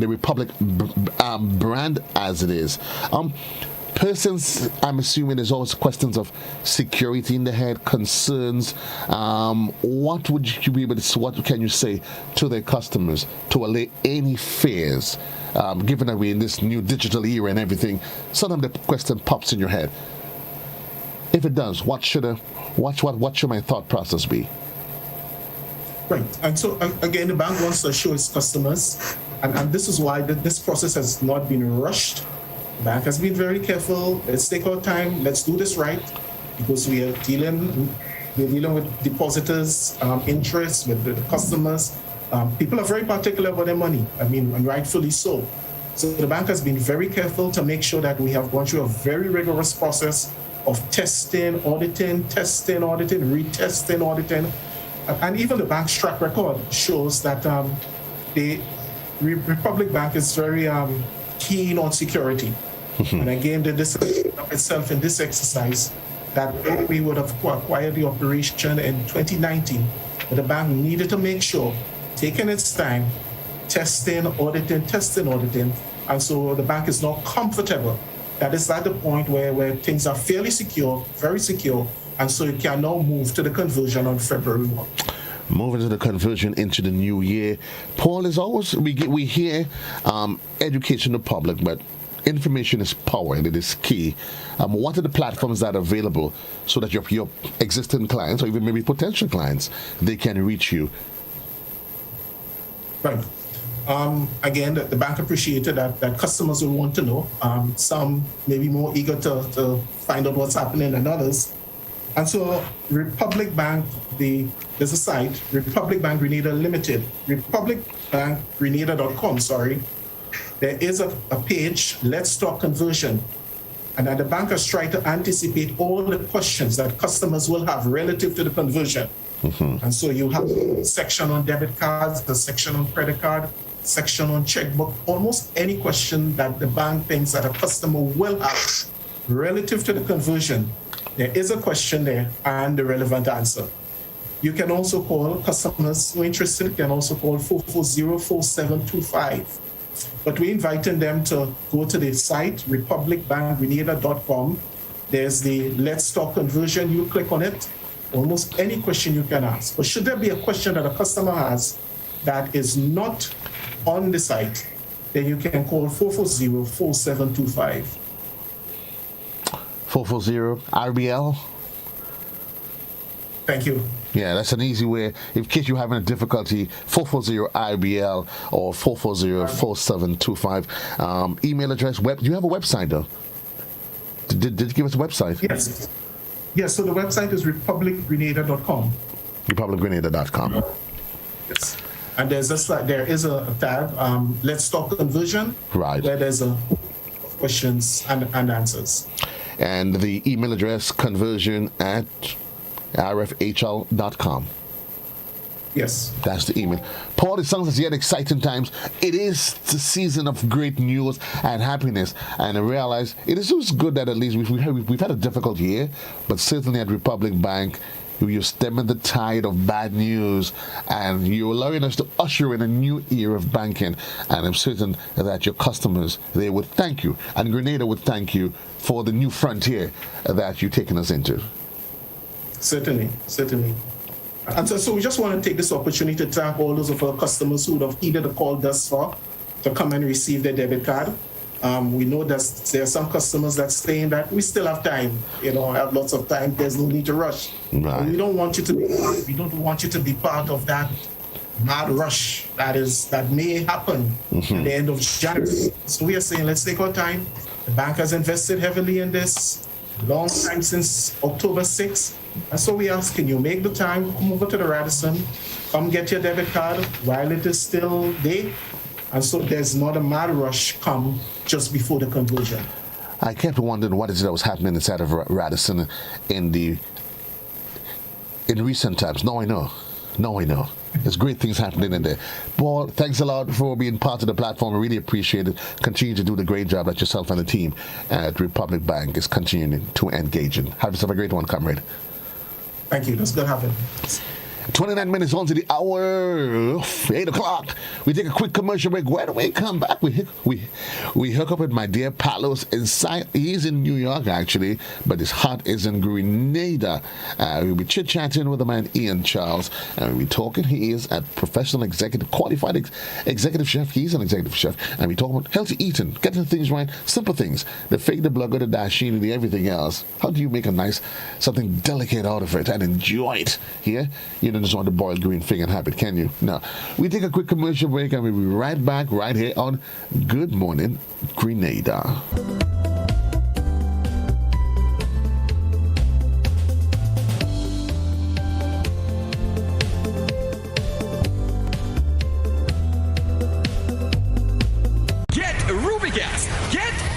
Republic brand as it is. Persons, I'm assuming there's always questions of security in the head, concerns. What would you be able to? What can you say to their customers to allay any fears? Given that we're in this new digital era and everything, sometimes the question pops in your head. If it does, what should my thought process be? Right. And so, again, the bank wants to assure its customers, and this is why this process has not been rushed. The bank has been very careful. Let's take our time. Let's do this right, because we're dealing with depositors' interests, with the customers. People are very particular about their money, and rightfully so. So the bank has been very careful to make sure that we have gone through a very rigorous process of testing, auditing, retesting, auditing. And even the bank's track record shows that the Republic Bank is very keen on security. And again, the decision of itself in this exercise that we would have acquired the operation in 2019, but the bank needed to make sure, taking its time, testing, auditing. And so the bank is now comfortable that it's at the point where things are fairly secure, very secure, And so you can now move to the conversion on February 1. Moving to the conversion into the new year. Paul, is always, we hear education to the public, but information is power and it is key. What are the platforms that are available so that your existing clients or even maybe potential clients, they can reach you? Right. Again, the bank appreciated that customers will want to know. Some may be more eager to find out what's happening than others. And so Republic Bank, there's a site, Republic Bank Grenada Limited, republicbankgrenada.com, sorry. There is a page, Let's Talk Conversion. And that the bank has tried to anticipate all the questions that customers will have relative to the conversion. Mm-hmm. And so you have a section on debit cards, the section on credit card, section on checkbook, almost any question that the bank thinks that a customer will have relative to the conversion. There is a question there and the relevant answer. You can also call customers who are interested, can also call 440-4725. But we're inviting them to go to the site, republicbankgrenada.com. There's the Let's Talk Conversion. You click on it. Almost any question you can ask. But should there be a question that a customer has that is not on the site, then you can call 440-4725. 440 RBL. Thank you. Yeah, that's an easy way. In case you're having a difficulty, 440 IBL or 440-4725. Email address. Do you have a website though? Did you give us a website? Yes. Yes. So the website is republicgrenada.com. Republicgrenada.com. Yes. And there is a tab. Let's Talk Conversion. Right. Where there's a questions and answers. And the email address conversion@rfhl.com. Yes. That's the email. Paul, it sounds like yet exciting times. It is the season of great news and happiness. And I realize it is just good that at least we've had a difficult year, but certainly at Republic Bank, you're stemming the tide of bad news and you're allowing us to usher in a new era of banking. And I'm certain that your customers, they would thank you. And Grenada would thank you for the new frontier that you're taking us into. Certainly. And so we just want to take this opportunity to thank all those of our customers who would have heeded the call thus far to come and receive their debit card. We know that there are some customers that saying that we still have time. I have lots of time. There's no need to rush. Right. We don't want you to be part of that mad rush that may happen at the end of January. So we are saying let's take our time. The bank has invested heavily in this long time since October 6th. And so we ask, can you make the time, come over to the Radisson, come get your debit card while it is still day. And so there's not a mad rush come just before the conversion. I kept wondering what is it that was happening inside of Radisson in recent times. Now I know. There's great things happening in there. Paul, thanks a lot for being part of the platform. I really appreciate it. Continue to do the great job that yourself and the team at Republic Bank is continuing to engage in. Have yourself a great one, comrade. Thank you. That's good having. 29 minutes on to the hour, 8 o'clock. We take a quick commercial break. When we come back, we hook up with my dear Palos inside. He's in New York, actually, but his heart is in Grenada. We'll be chit-chatting with the man Ian Charles, and we'll be talking. He is a professional executive, qualified executive chef. He's an executive chef, and we talk about healthy eating, getting things right, simple things, the fake, the blugger, the dasheen, the everything else. How do you make a nice, something delicate out of it and enjoy it? Here, you don't just want the boiled green thing and have it, can you? No. We take a quick commercial break and we'll be right back right here on Good Morning Grenada.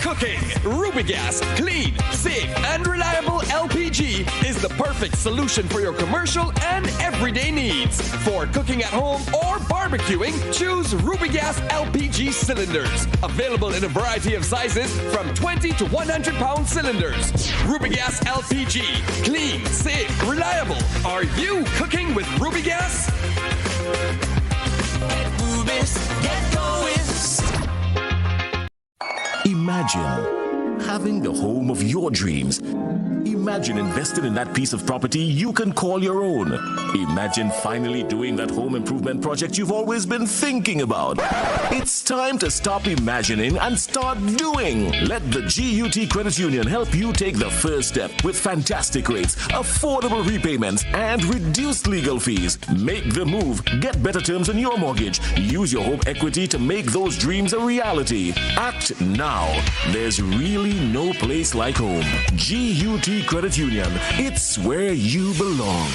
Cooking. Rubigas, clean, safe, and reliable LPG is the perfect solution for your commercial and everyday needs. For cooking at home or barbecuing, choose Rubigas LPG cylinders. Available in a variety of sizes from 20 to 100 pound cylinders. Rubigas LPG, clean, safe, reliable. Are you cooking with Rubigas? Get Rubis, get going. Imagine having the home of your dreams. Imagine Imagine investing in that piece of property you can call your own. Imagine finally doing that home improvement project you've always been thinking about. It's time to stop imagining and start doing. Let the GUT Credit Union help you take the first step with fantastic rates, affordable repayments, and reduced legal fees. Make the move. Get better terms on your mortgage. Use your home equity to make those dreams a reality. Act now. There's really no place like home. GUT Credit Union. It's where you belong.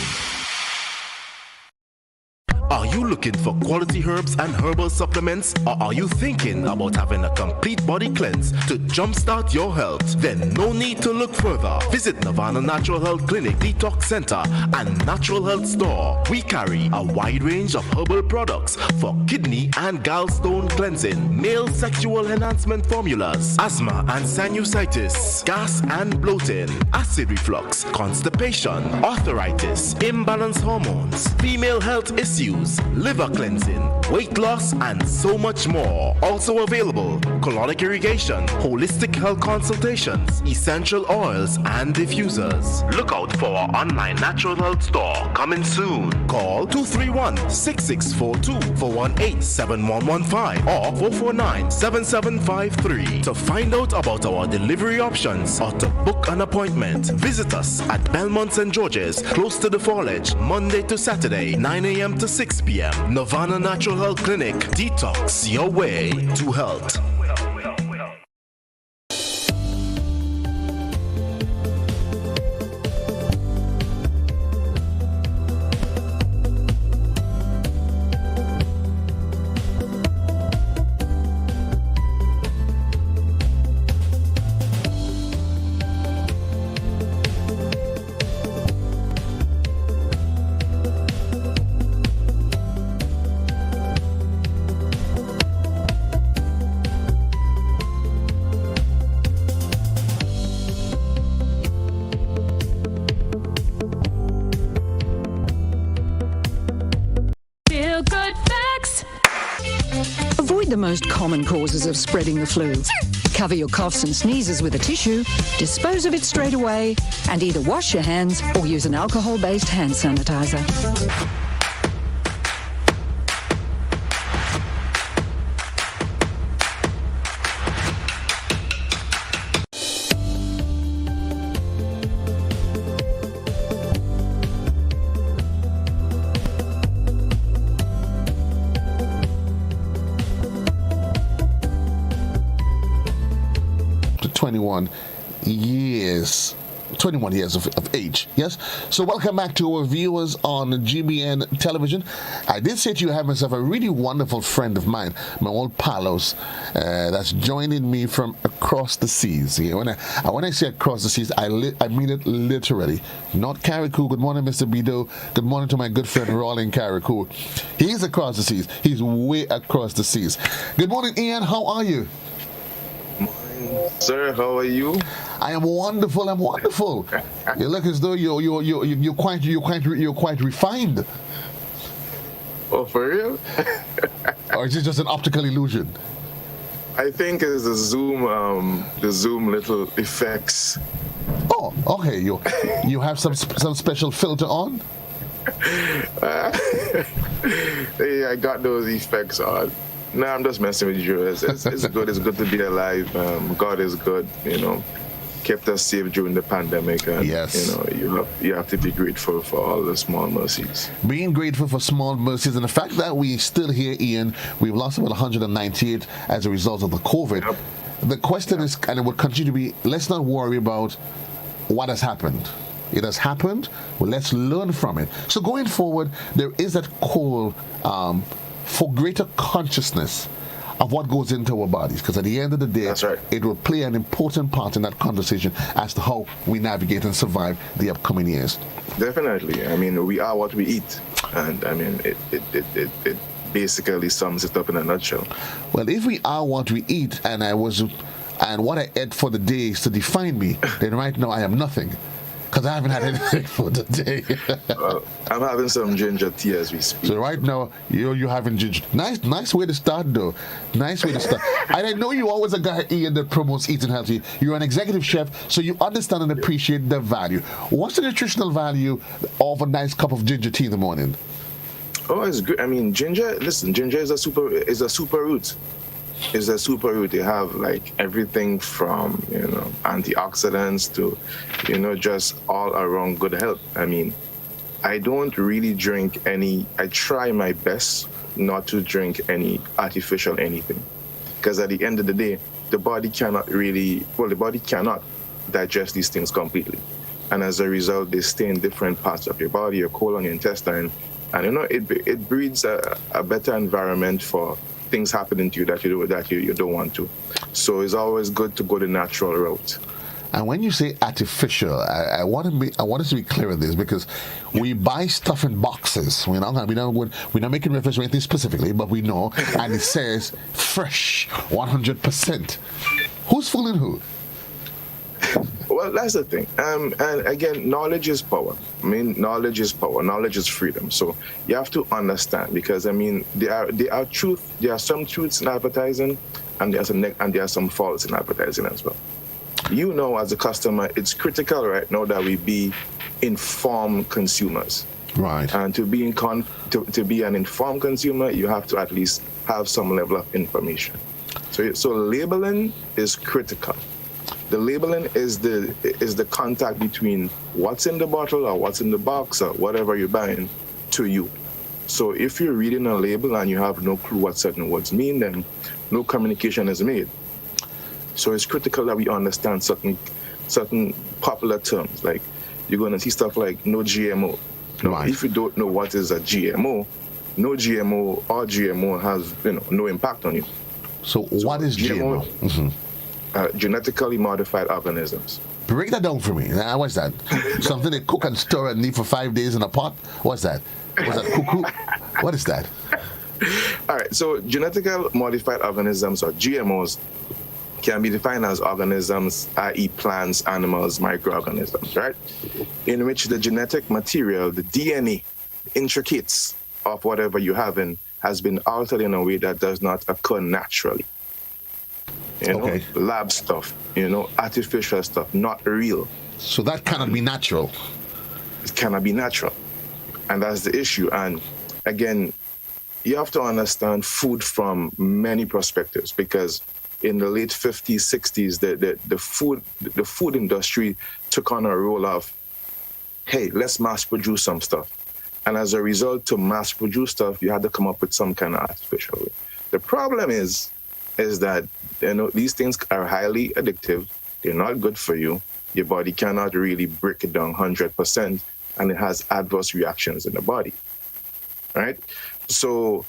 Are you looking for quality herbs and herbal supplements? Or are you thinking about having a complete body cleanse to jumpstart your health? Then no need to look further. Visit Nirvana Natural Health Clinic, Detox Center, and Natural Health Store. We carry a wide range of herbal products for kidney and gallstone cleansing, male sexual enhancement formulas, asthma and sinusitis, gas and bloating, acid reflux, constipation, arthritis, imbalanced hormones, female health issues, liver cleansing, weight loss, and so much more. Also available, colonic irrigation, holistic health consultations, essential oils, and diffusers. Look out for our online natural health store coming soon. Call 231-6642 for 18-7115 or 449-7753 to find out about our delivery options or to book an appointment. Visit us at Belmont St. George's, close to the Fallage, Monday to Saturday, 9 a.m. to 6 p.m. Nirvana Natural Health Clinic. Detox your way to health. Avoid the most common causes of spreading the flu. Cover your coughs and sneezes with a tissue, dispose of it straight away, and either wash your hands or use an alcohol-based hand sanitizer. To 21 years of age. Yes. So welcome back to our viewers on GBN television. I did say to you, I have myself a really wonderful friend of mine, my old Palos, that's joining me from across the seas. Yeah, when I say across the seas, I mean it literally. Not Carriacou. Good morning, Mr. Bido. Good morning to my good friend Rolling Carriacou. He's across the seas. He's way across the seas. Good morning, Ian. How are you? Sir, how are you? I am wonderful. I'm wonderful. You look as though you're quite refined. Oh, for real? Or is it just an optical illusion? I think it's the Zoom little effects. Oh, okay. You have some special filter on? Hey, I got those effects on. No, I'm just messing with you. It's good. It's good to be alive. God is good. You know, kept us safe during the pandemic. And, yes. You know, you have to be grateful for all the small mercies. Being grateful for small mercies and the fact that we still here, Ian. We've lost about 198 as a result of the COVID. Yep. The question is, and it would continue to be, let's not worry about what has happened. It has happened. Well, let's learn from it. So going forward, there is that call for greater consciousness of what goes into our bodies, because at the end of the day, that's right, it will play an important part in that conversation as to how we navigate and survive the upcoming years. Definitely. I mean, we are what we eat, and I mean, it basically sums it up in a nutshell. Well, if we are what we eat, and what I ate for the day is to define me, then right now I am nothing. Because I haven't had anything for today. I'm having some ginger tea as we speak. So right now, you're having ginger. Nice way to start, though. Nice way to start. I didn't know you always a guy, Ian, that promotes eating healthy. You're an executive chef, so you understand and appreciate the value. What's the nutritional value of a nice cup of ginger tea in the morning? Oh, it's good. I mean, ginger is a super root. It's a super root. They have like everything from, antioxidants to, just all around good health. I mean, I don't really drink I try my best not to drink any artificial anything. Because at the end of the day, the body cannot digest these things completely. And as a result, they stay in different parts of your body, your colon, your intestine. And, it breeds a better environment for things happening to you that you don't want to. So it's always good to go the natural route. And when you say artificial, I want us to be clear on this, because we buy stuff in boxes. We're not making reference to anything specifically, but we know, and it says fresh, 100%. Who's fooling who? Well, that's the thing. And again, knowledge is power. I mean, knowledge is power. Knowledge is freedom. So you have to understand, because I mean, there are some truths in advertising, and there are some faults in advertising as well. As a customer, it's critical right now that we be informed consumers. Right. And to be an informed consumer, you have to at least have some level of information. So labeling is critical. The labeling is the contact between what's in the bottle or what's in the box or whatever you're buying to you. So if you're reading a label and you have no clue what certain words mean, then no communication is made. So it's critical that we understand certain popular terms. Like you're going to see stuff like no GMO. Right. If you don't know what is a GMO, no GMO or GMO has no impact on you. So what is GMO? Mm-hmm. Genetically modified organisms. Break that down for me. What's that? Something they cook and stir and leave for 5 days in a pot? What's that? Was that cuckoo? What is that? All right. So genetically modified organisms, or GMOs, can be defined as organisms, i.e. plants, animals, microorganisms, right? In which the genetic material, the DNA, intricates of whatever you have has been altered in a way that does not occur naturally. Lab stuff, artificial stuff, not real. So that cannot be natural. It cannot be natural. And that's the issue. And again, you have to understand food from many perspectives, because in the late 50s, 60s, the food industry took on a role of, hey, let's mass produce some stuff. And as a result, to mass produce stuff, you had to come up with some kind of artificial way. The problem is that these things are highly addictive. They're not good for you. Your body cannot really break it down 100%, and it has adverse reactions in the body, right? So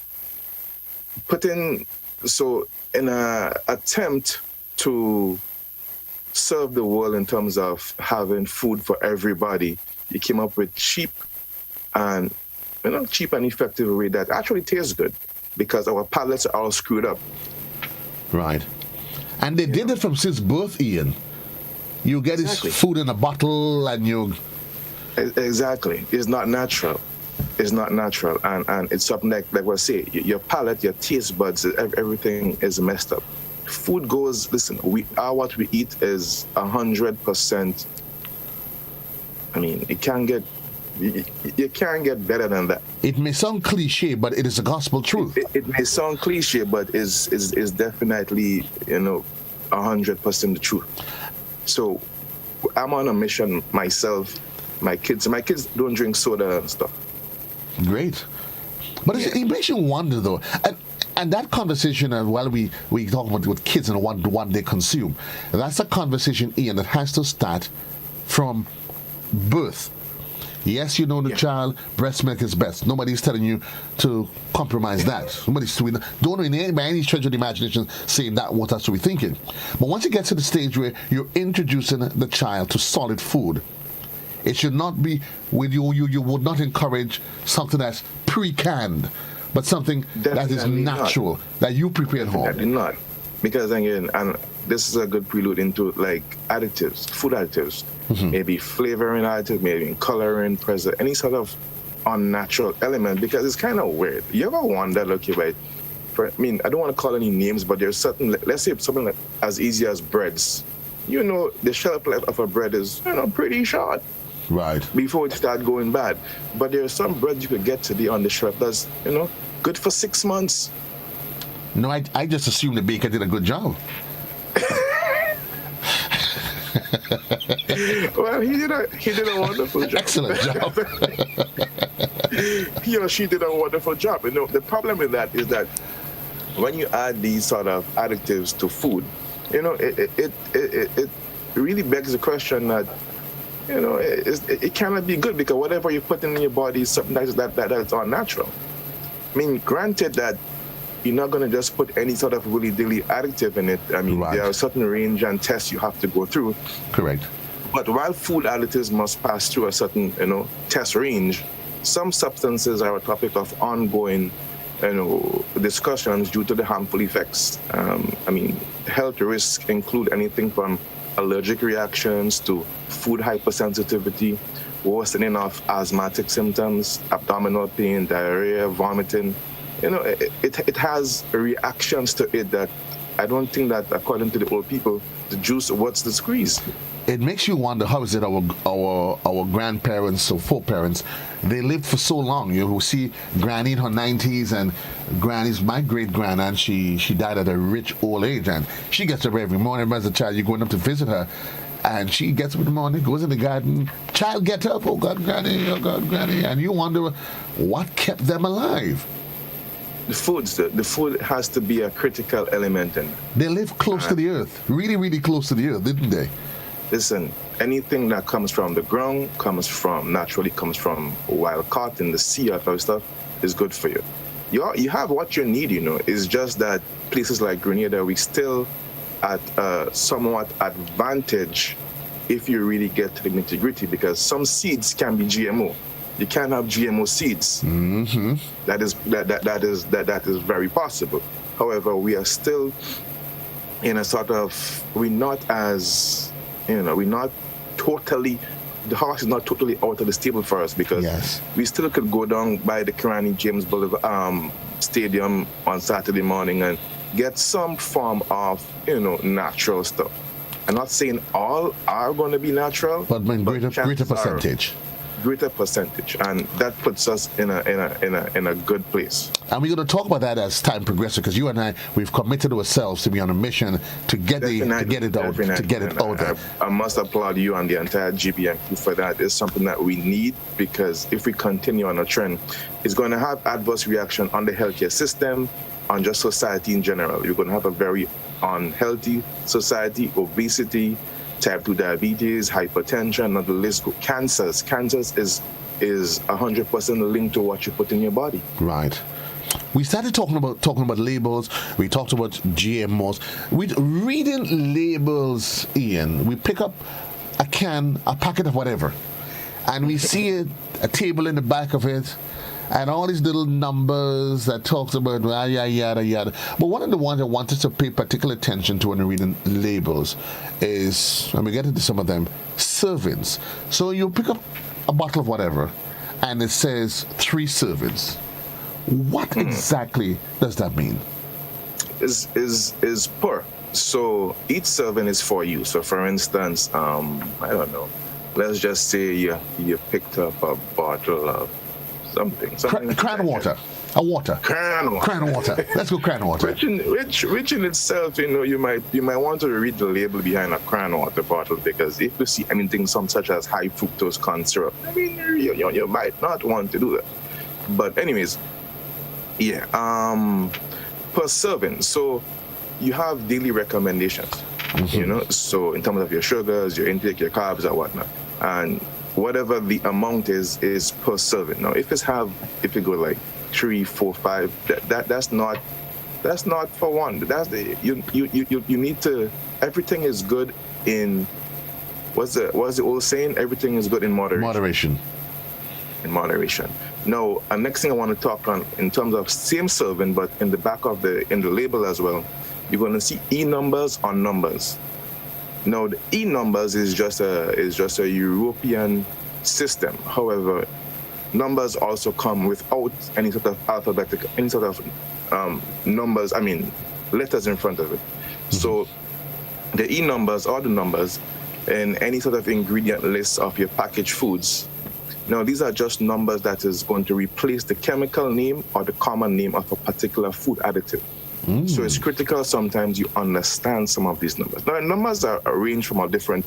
in an attempt to serve the world in terms of having food for everybody, you came up with cheap and effective way that actually tastes good, because our palates are all screwed up. Right. And they did it from since birth, Ian. You get this food in a bottle and you... Exactly. It's not natural. It's not natural. And it's something like I say, your palate, your taste buds, everything is messed up. Food goes, listen, what we eat is 100%. I mean, you can't get better than that. It may sound cliche, but it is a gospel truth. It may sound cliche, but is definitely 100% the truth. So I'm on a mission myself. My kids don't drink soda and stuff. Great, but it makes you wonder though, and that conversation, while we talk about with kids and what they consume, that's a conversation, Ian, that has to start from birth. Yes, the child, breast milk is best. Nobody's telling you to compromise that. Don't by any stretch of the imagination saying that what that's what we're thinking. But once it gets to the stage where you're introducing the child to solid food, it should not be with you would not encourage something that's pre-canned, but something that is natural, that you prepare at home. Definitely not. Because again, and this is a good prelude into like additives, food additives, maybe flavoring additives, maybe coloring, any sort of unnatural element, because it's kind of weird. You ever wondered, okay, right? I mean, I don't want to call any names, but there's certain, let's say something like as easy as breads. You know, the shelf life of a bread is, pretty short. Right. Before it start going bad. But there are some breads you could get today on the shelf that's, good for 6 months. No, I just assumed the baker did a good job. Well, he did a wonderful job. Excellent job. He or she did a wonderful job. The problem with that is that when you add these sort of additives to food, it really begs the question that, it cannot be good, because whatever you put in your body is something that's unnatural. I mean, granted that you're not going to just put any sort of willy-dilly additive in it. I mean, There are certain range and tests you have to go through. Correct. But while food additives must pass through a certain, test range, some substances are a topic of ongoing, discussions due to the harmful effects. Health risks include anything from allergic reactions to food hypersensitivity, worsening of asthmatic symptoms, abdominal pain, diarrhea, vomiting. It has reactions to it that I don't think that, according to the old people, the juice what's the squeeze. It makes you wonder, how is it our grandparents or foreparents, they lived for so long. You see Granny in her 90s, and Granny's my great-grandaunt, she died at a rich old age, and she gets up every morning. As a child, you're going up to visit her, and she gets up in the morning, goes in the garden, child, get up, oh God, Granny, and you wonder what kept them alive. The food has to be a critical element in it. They live close to the earth, really, really close to the earth, didn't they? Listen, anything that comes from the ground naturally comes from wild caught in the sea, or stuff, is good for you. You have what you need, It's just that places like Grenada, we still at somewhat advantage if you really get to the nitty-gritty, because some seeds can be GMO. You can't have GMO seeds. Mm-hmm. That is very possible. However, we are still in a sort of, we're not totally, the horse is not totally out of the stable for us, because we still could go down by the Karani James Boulevard Stadium on Saturday morning and get some form of, natural stuff. I'm not saying all are going to be natural, but greater percentage. Greater percentage, and that puts us in a good place. And we're going to talk about that as time progresses, because you and I, we've committed ourselves to be on a mission to get it out there. I must applaud you and the entire GBM for that. It's something that we need, because if we continue on a trend, it's going to have adverse reaction on the healthcare system, on just society in general. You're going to have a very unhealthy society, obesity, type 2 diabetes, hypertension, and the list goes. Cancers is 100% linked to what you put in your body. Right. We started talking about labels. We talked about GMOs. With reading labels, Ian, we pick up a packet of whatever, and we see a table in the back of it, and all these little numbers that talks about yada yada. But one of the ones I wanted to pay particular attention to when reading labels is, and we get into some of them, servings. So you pick up a bottle of whatever, and it says 3 servings. What exactly does that mean? Is per. So each serving is for you. So for instance, I don't know. Let's just say you picked up a bottle of something. Cran water. A water. Cran water. Let's go cran water. Which in itself, you might want to read the label behind a cran water bottle, because if you see anything such as high fructose corn syrup, I mean, you might not want to do that. But anyways, per serving. So you have daily recommendations, so in terms of your sugars, your intake, your carbs, or whatnot, and whatever the amount is per serving. Now, if you go like 3, 4, 5, that's not for one. That's you need to. Everything is good in what's the old saying? Everything is good in moderation. In moderation. Now, next thing I want to talk on in terms of same serving, but in the back of in the label as well, you're going to see E numbers on numbers. Now, the E numbers is just a European system. However, numbers also come without any sort of numbers, letters in front of it. So the E numbers are the numbers in any sort of ingredient list of your packaged foods. Now, these are just numbers that is going to replace the chemical name or the common name of a particular food additive. So it's critical sometimes you understand some of these numbers. Now, numbers are arranged from all different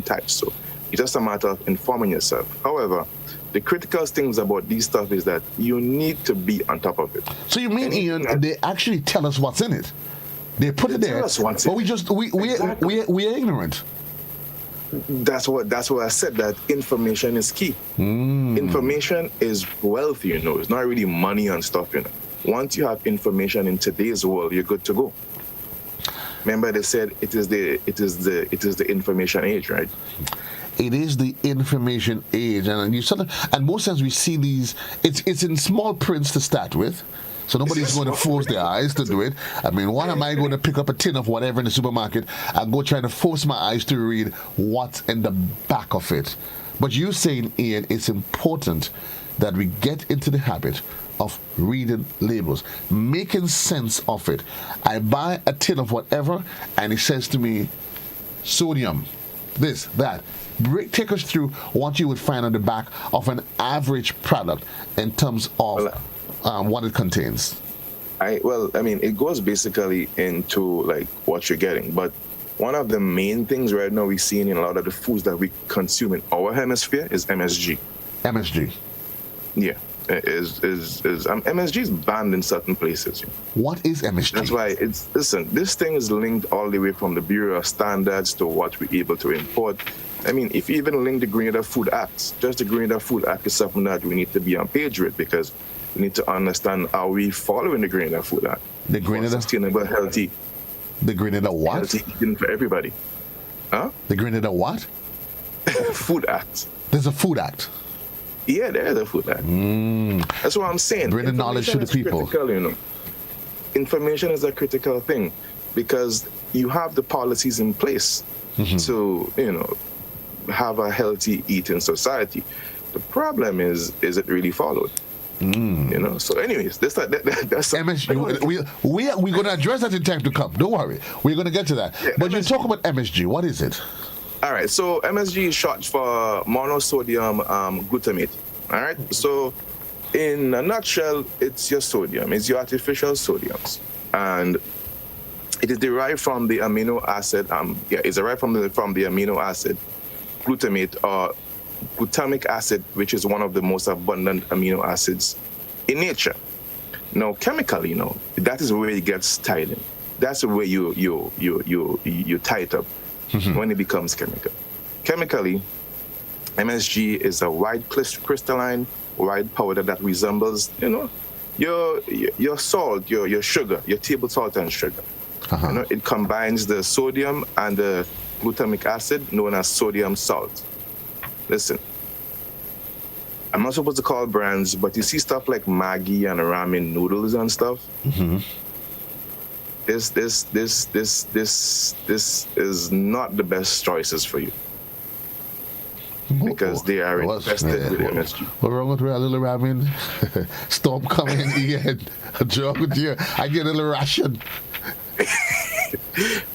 types, so it's just a matter of informing yourself. However, the critical things about these stuff is that you need to be on top of it. So you mean, Ian, they actually tell us what's in it? They put it there, but we're ignorant. That's what I said, that information is key. Information is wealth, It's not really money and stuff, Once you have information in today's world, you're good to go. Remember, they said it is the information age, right? It is the information age, and most times we see these. It's in small prints to start with, so nobody's going to force their eyes to do it. Why am I going to pick up a tin of whatever in the supermarket and go trying to force my eyes to read what's in the back of it? But you saying, Ian, it's important that we get into the habit of reading labels, making sense of it. I buy a tin of whatever, and it says to me, sodium, this, that. Take us through what you would find on the back of an average product in terms of what it contains. It goes basically into like what you're getting, but one of the main things right now we're seeing in a lot of the foods that we consume in our hemisphere is MSG. MSG. Yeah. MSG is banned in certain places. What is MSG? That's why this thing is linked all the way from the Bureau of Standards to what we're able to import. If you even link the Grenada Food Act, just the Grenada Food Act is something that we need to be on page with, because we need to understand, are we following the Grenada Food Act? The Grenada sustainable, healthy. The Grenada what? Healthy eating for everybody. Huh? The Grenada what? Food Act. There's a Food Act. Yeah, there is a Food Act. That's what I'm saying. Bring the knowledge to the people. Critical, Information is a critical thing, because you have the policies in place to, have a healthy eating society. The problem is it really followed? So anyways, that's MSG. We're going to address that in time to come. Don't worry. We're going to get to that. Yeah, but you talk about MSG. What is it? All right. So MSG is short for monosodium glutamate. All right. So in a nutshell, it's your sodium. It's your artificial sodiums. And it is derived from the amino acid. It's derived from the amino acid glutamate, or glutamic acid, which is one of the most abundant amino acids in nature. Now, chemically, that is where it gets tied in. That's the way you tie it up when it becomes chemical. Chemically, MSG is a white crystalline white powder that resembles, your salt, your sugar, your table salt and sugar. It combines the sodium and the glutamic acid, known as sodium salt. Listen, I'm not supposed to call brands, but you see stuff like Maggi and ramen noodles and stuff. This is not the best choices for you, because they are infested with MSG. What's wrong with a little ramen? Storm coming in, a joke with you. I get a little ration.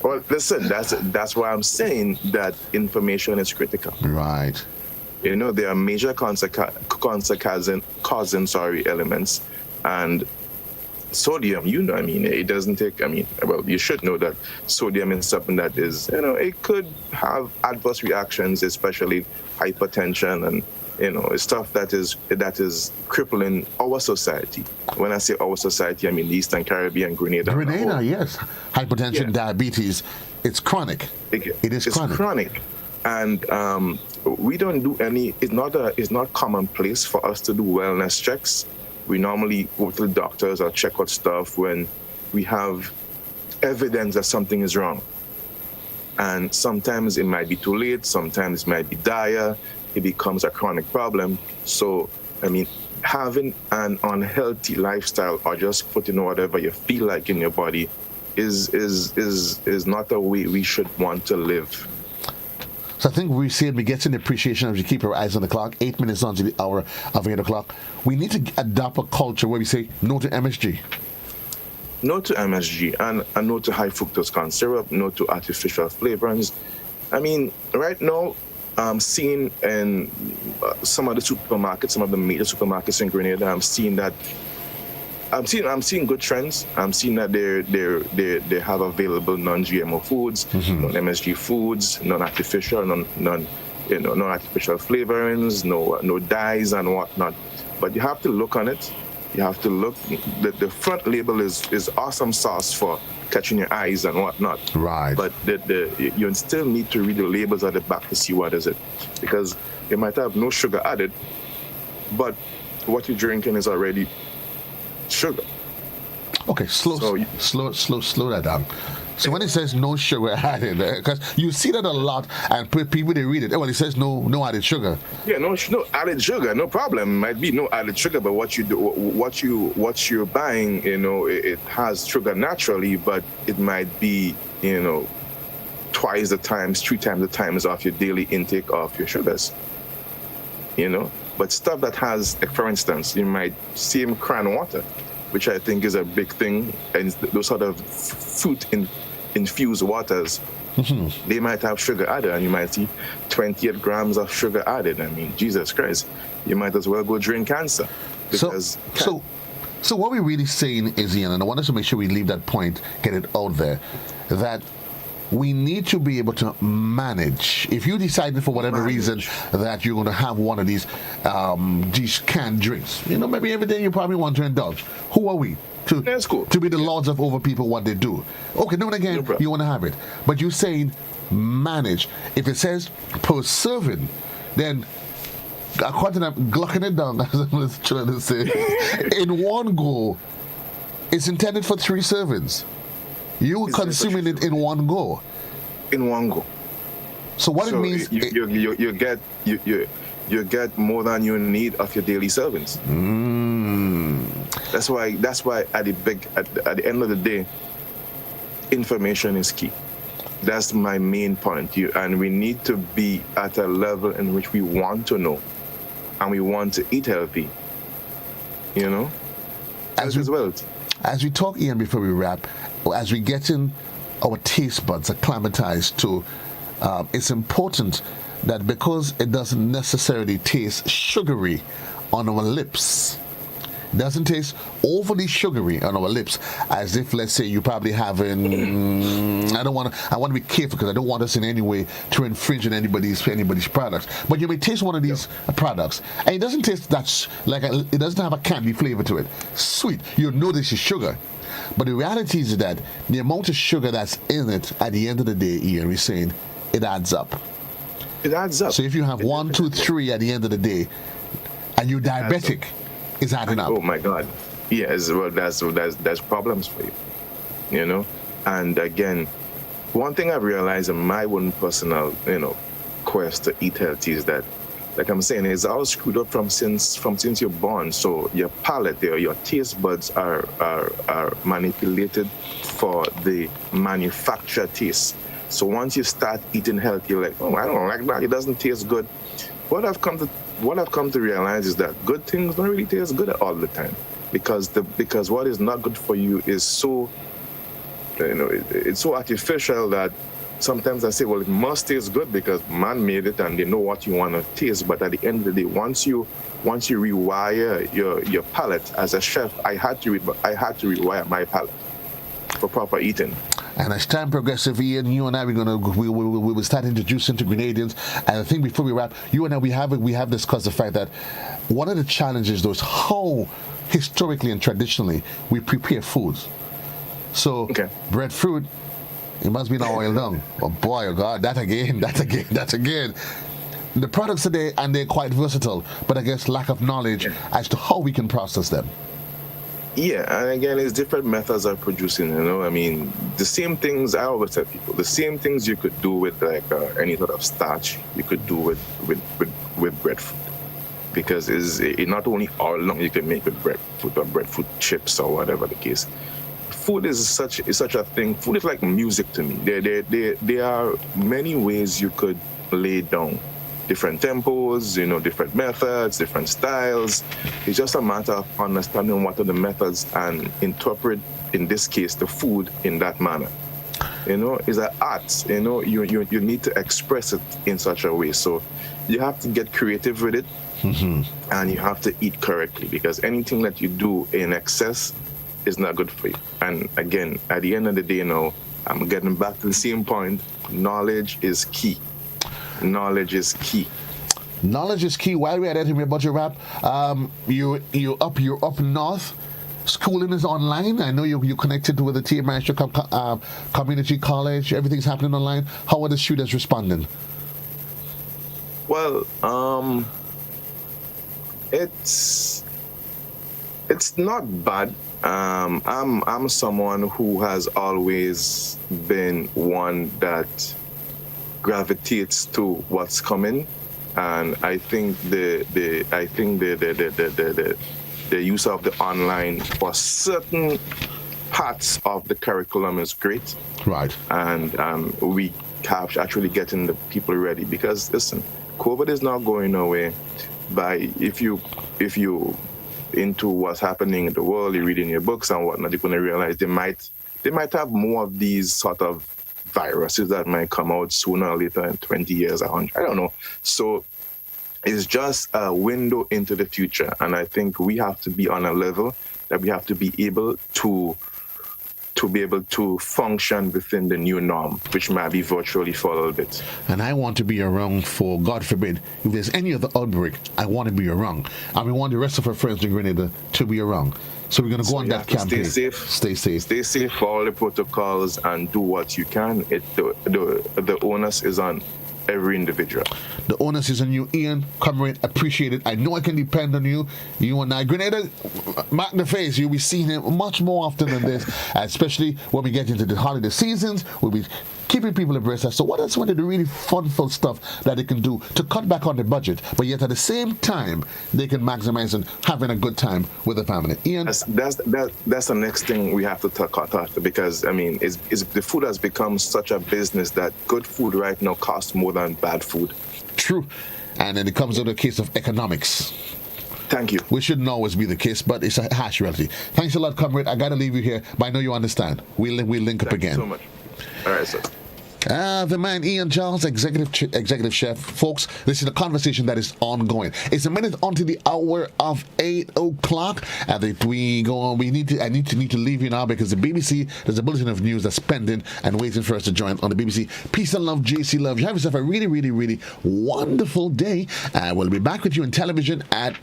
Well, listen, that's why I'm saying that information is critical. Right. There are major causing elements, and sodium, it doesn't take, you should know that sodium is something that is, it could have adverse reactions, especially hypertension and, stuff that is crippling our society. When I say our society, I mean the Eastern Caribbean, Grenada. Grenada, yes. Hypertension, diabetes, it's chronic. It's chronic. And we don't do any, it's not commonplace for us to do wellness checks. We normally go to the doctors or check out stuff when we have evidence that something is wrong. And sometimes it might be too late, sometimes it might be dire, it becomes a chronic problem. So, having an unhealthy lifestyle or just putting whatever you feel like in your body is not a way we should want to live. So I think we get an appreciation as we keep our eyes on the clock. 8 minutes on to the hour of 8 o'clock. We need to adopt a culture where we say no to MSG. No to MSG and no to high fructose corn syrup, no to artificial flavorings. I mean, right now, I'm seeing in some of the supermarkets, some of the major supermarkets in Grenada, I'm seeing good trends. I'm seeing that they have available non-GMO foods, non-MSG foods, non-artificial, non-artificial flavorings, no dyes and whatnot. But you have to look on it. You have to look. The front label is awesome sauce for catching your eyes and whatnot. Right. But you still need to read the labels at the back to see what is it, because it might have no sugar added, but what you're drinking is already sugar. Okay, slow that down. So when it says no sugar added, because you see that a lot, and people they read it. Well, it says no added sugar. Yeah, no added sugar, no problem. Might be no added sugar, but what you're buying, it has sugar naturally, but it might be, twice the times, 3 times the times of your daily intake of your sugars. But stuff that has, like for instance, you might see cran water, which I think is a big thing, and those sort of fruit-infused waters, they might have sugar added, and you might see 28 grams of sugar added. I mean, Jesus Christ, you might as well go drink cancer. Because so what we're really saying is, Ian, and I want us to make sure we leave that point, get it out there, that we need to be able to manage. If you decided for whatever reason that you're going to have one of these canned drinks, maybe every day you probably want to indulge. Who are we to be the lords of over people what they do? Okay, now and again you want to have it, but you're saying manage. If it says per serving, then according to them, glucking it down, as I was trying to say, in one go, it's intended for 3 servings. You consuming it in one go. In one go. So what it means? You get more than you need of your daily servings. That's why at the end of the day, information is key. That's my main point. And we need to be at a level in which we want to know, and we want to eat healthy. As we talk, Ian, before we wrap, as we get in our taste buds acclimatized to, it's important that because it doesn't necessarily taste sugary on our lips, it doesn't taste overly sugary on our lips, as if, let's say, you probably having, I want to be careful because I don't want us in any way to infringe on anybody's products, but you may taste one of these products and it doesn't taste that it doesn't have a candy flavor to it. Sweet, you know this is sugar. But the reality is that the amount of sugar that's in it at the end of the day, Ian, we're saying it adds up. It adds up. So if you have 1, 2, 3 at the end of the day, and you're diabetic, it's adding up. Oh my God! Yes, well, that's problems for you, And again, one thing I've realized in my own personal, quest to eat healthy is that, like I'm saying, it's all screwed up from since you're born. So your palate, your taste buds are manipulated for the manufactured taste. So once you start eating healthy, you're like, oh, I don't like that. It doesn't taste good. What I've come to realize is that good things don't really taste good all the time, because what is not good for you is so, it's so artificial that sometimes I say, well, it must taste good because man made it and they know what you want to taste. But at the end of the day, once you rewire your palate as a chef, I had to rewire my palate for proper eating. And as time progresses, Ian, you and I, we will start introducing to Grenadians. And I think before we wrap, you and I, we have discussed the fact that one of the challenges, though, is how historically and traditionally we prepare foods. So, breadfruit, it must be now oiled down. Oh boy, oh God, that again. The products are there and they're quite versatile, but I guess lack of knowledge as to how we can process them. Yeah, and again, it's different methods of producing, I mean, the same things I always tell people, the same things you could do with like any sort of starch, you could do with breadfruit. Because it's not only all along you can make with breadfruit or breadfruit chips or whatever the case. food is such a thing. Food is like music to me. There are many ways you could lay down different tempos, different methods, different styles. It's just a matter of understanding what are the methods and interpret, in this case, the food in that manner. It's an art. You need to express it in such a way. So you have to get creative with it, and you have to eat correctly, because anything that you do in excess is not good for you. And again, at the end of the day, I'm getting back to the same point. Knowledge is key. Knowledge is key. Knowledge is key. While we're at it, we're about to wrap. You're up north. Schooling is online. I know you're connected with the TMI Community College. Everything's happening online. How are the students responding? Well, it's not bad. I'm someone who has always been one that gravitates to what's coming, and I think the use of the online for certain parts of the curriculum is great. Right. And we have actually getting the people ready, because listen, COVID is not going away. If you into what's happening in the world, you're reading your books and whatnot, you're going to realize they might have more of these sort of viruses that might come out sooner or later, in 20 years, 100, I don't know. So it's just a window into the future, and I think we have to be on a level that we have to be able to function within the new norm, which might be virtually for a little bit. And I want to be around for, God forbid, if there's any other outbreak, I want to be around. And we want the rest of our friends in Grenada to be around. So we're going to go on that campaign. Stay safe. Stay safe. Stay safe, follow the protocols, and do what you can. The onus is on every individual. The onus is on you, Ian. Comrade, appreciate it. I know I can depend on you. You and I. Grenada, mark the face. You'll be seeing him much more often than this, especially when we get into the holiday seasons. We'll be keeping people abreast as to what is one of the really fun stuff that they can do to cut back on the budget, but yet at the same time, they can maximize and having a good time with the family. Ian? That's the next thing we have to talk about, because, I mean, the food has become such a business that good food right now costs more than bad food. True. And then it comes to the case of economics. Thank you. Which shouldn't always be the case, but it's a harsh reality. Thanks a lot, comrade. I got to leave you here, but I know you understand. We'll link up again. Thank you so much. All right, sir. The man Ian Charles, executive chef. Folks, this is a conversation that is ongoing. It's a minute onto the hour of 8 o'clock. And we go on. I need to leave you now, because the BBC, there's a bulletin of news that's pending and waiting for us to join on the BBC. Peace and love, JC Love. You have yourself a really, really, really wonderful day. We'll be back with you in television at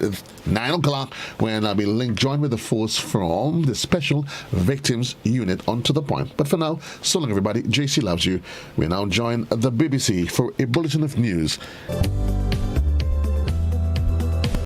9 o'clock, when I'll be joined with the force from the Special Victims Unit on To The Point. But for now, so long, everybody. JC loves you. We now join the BBC for a bulletin of news.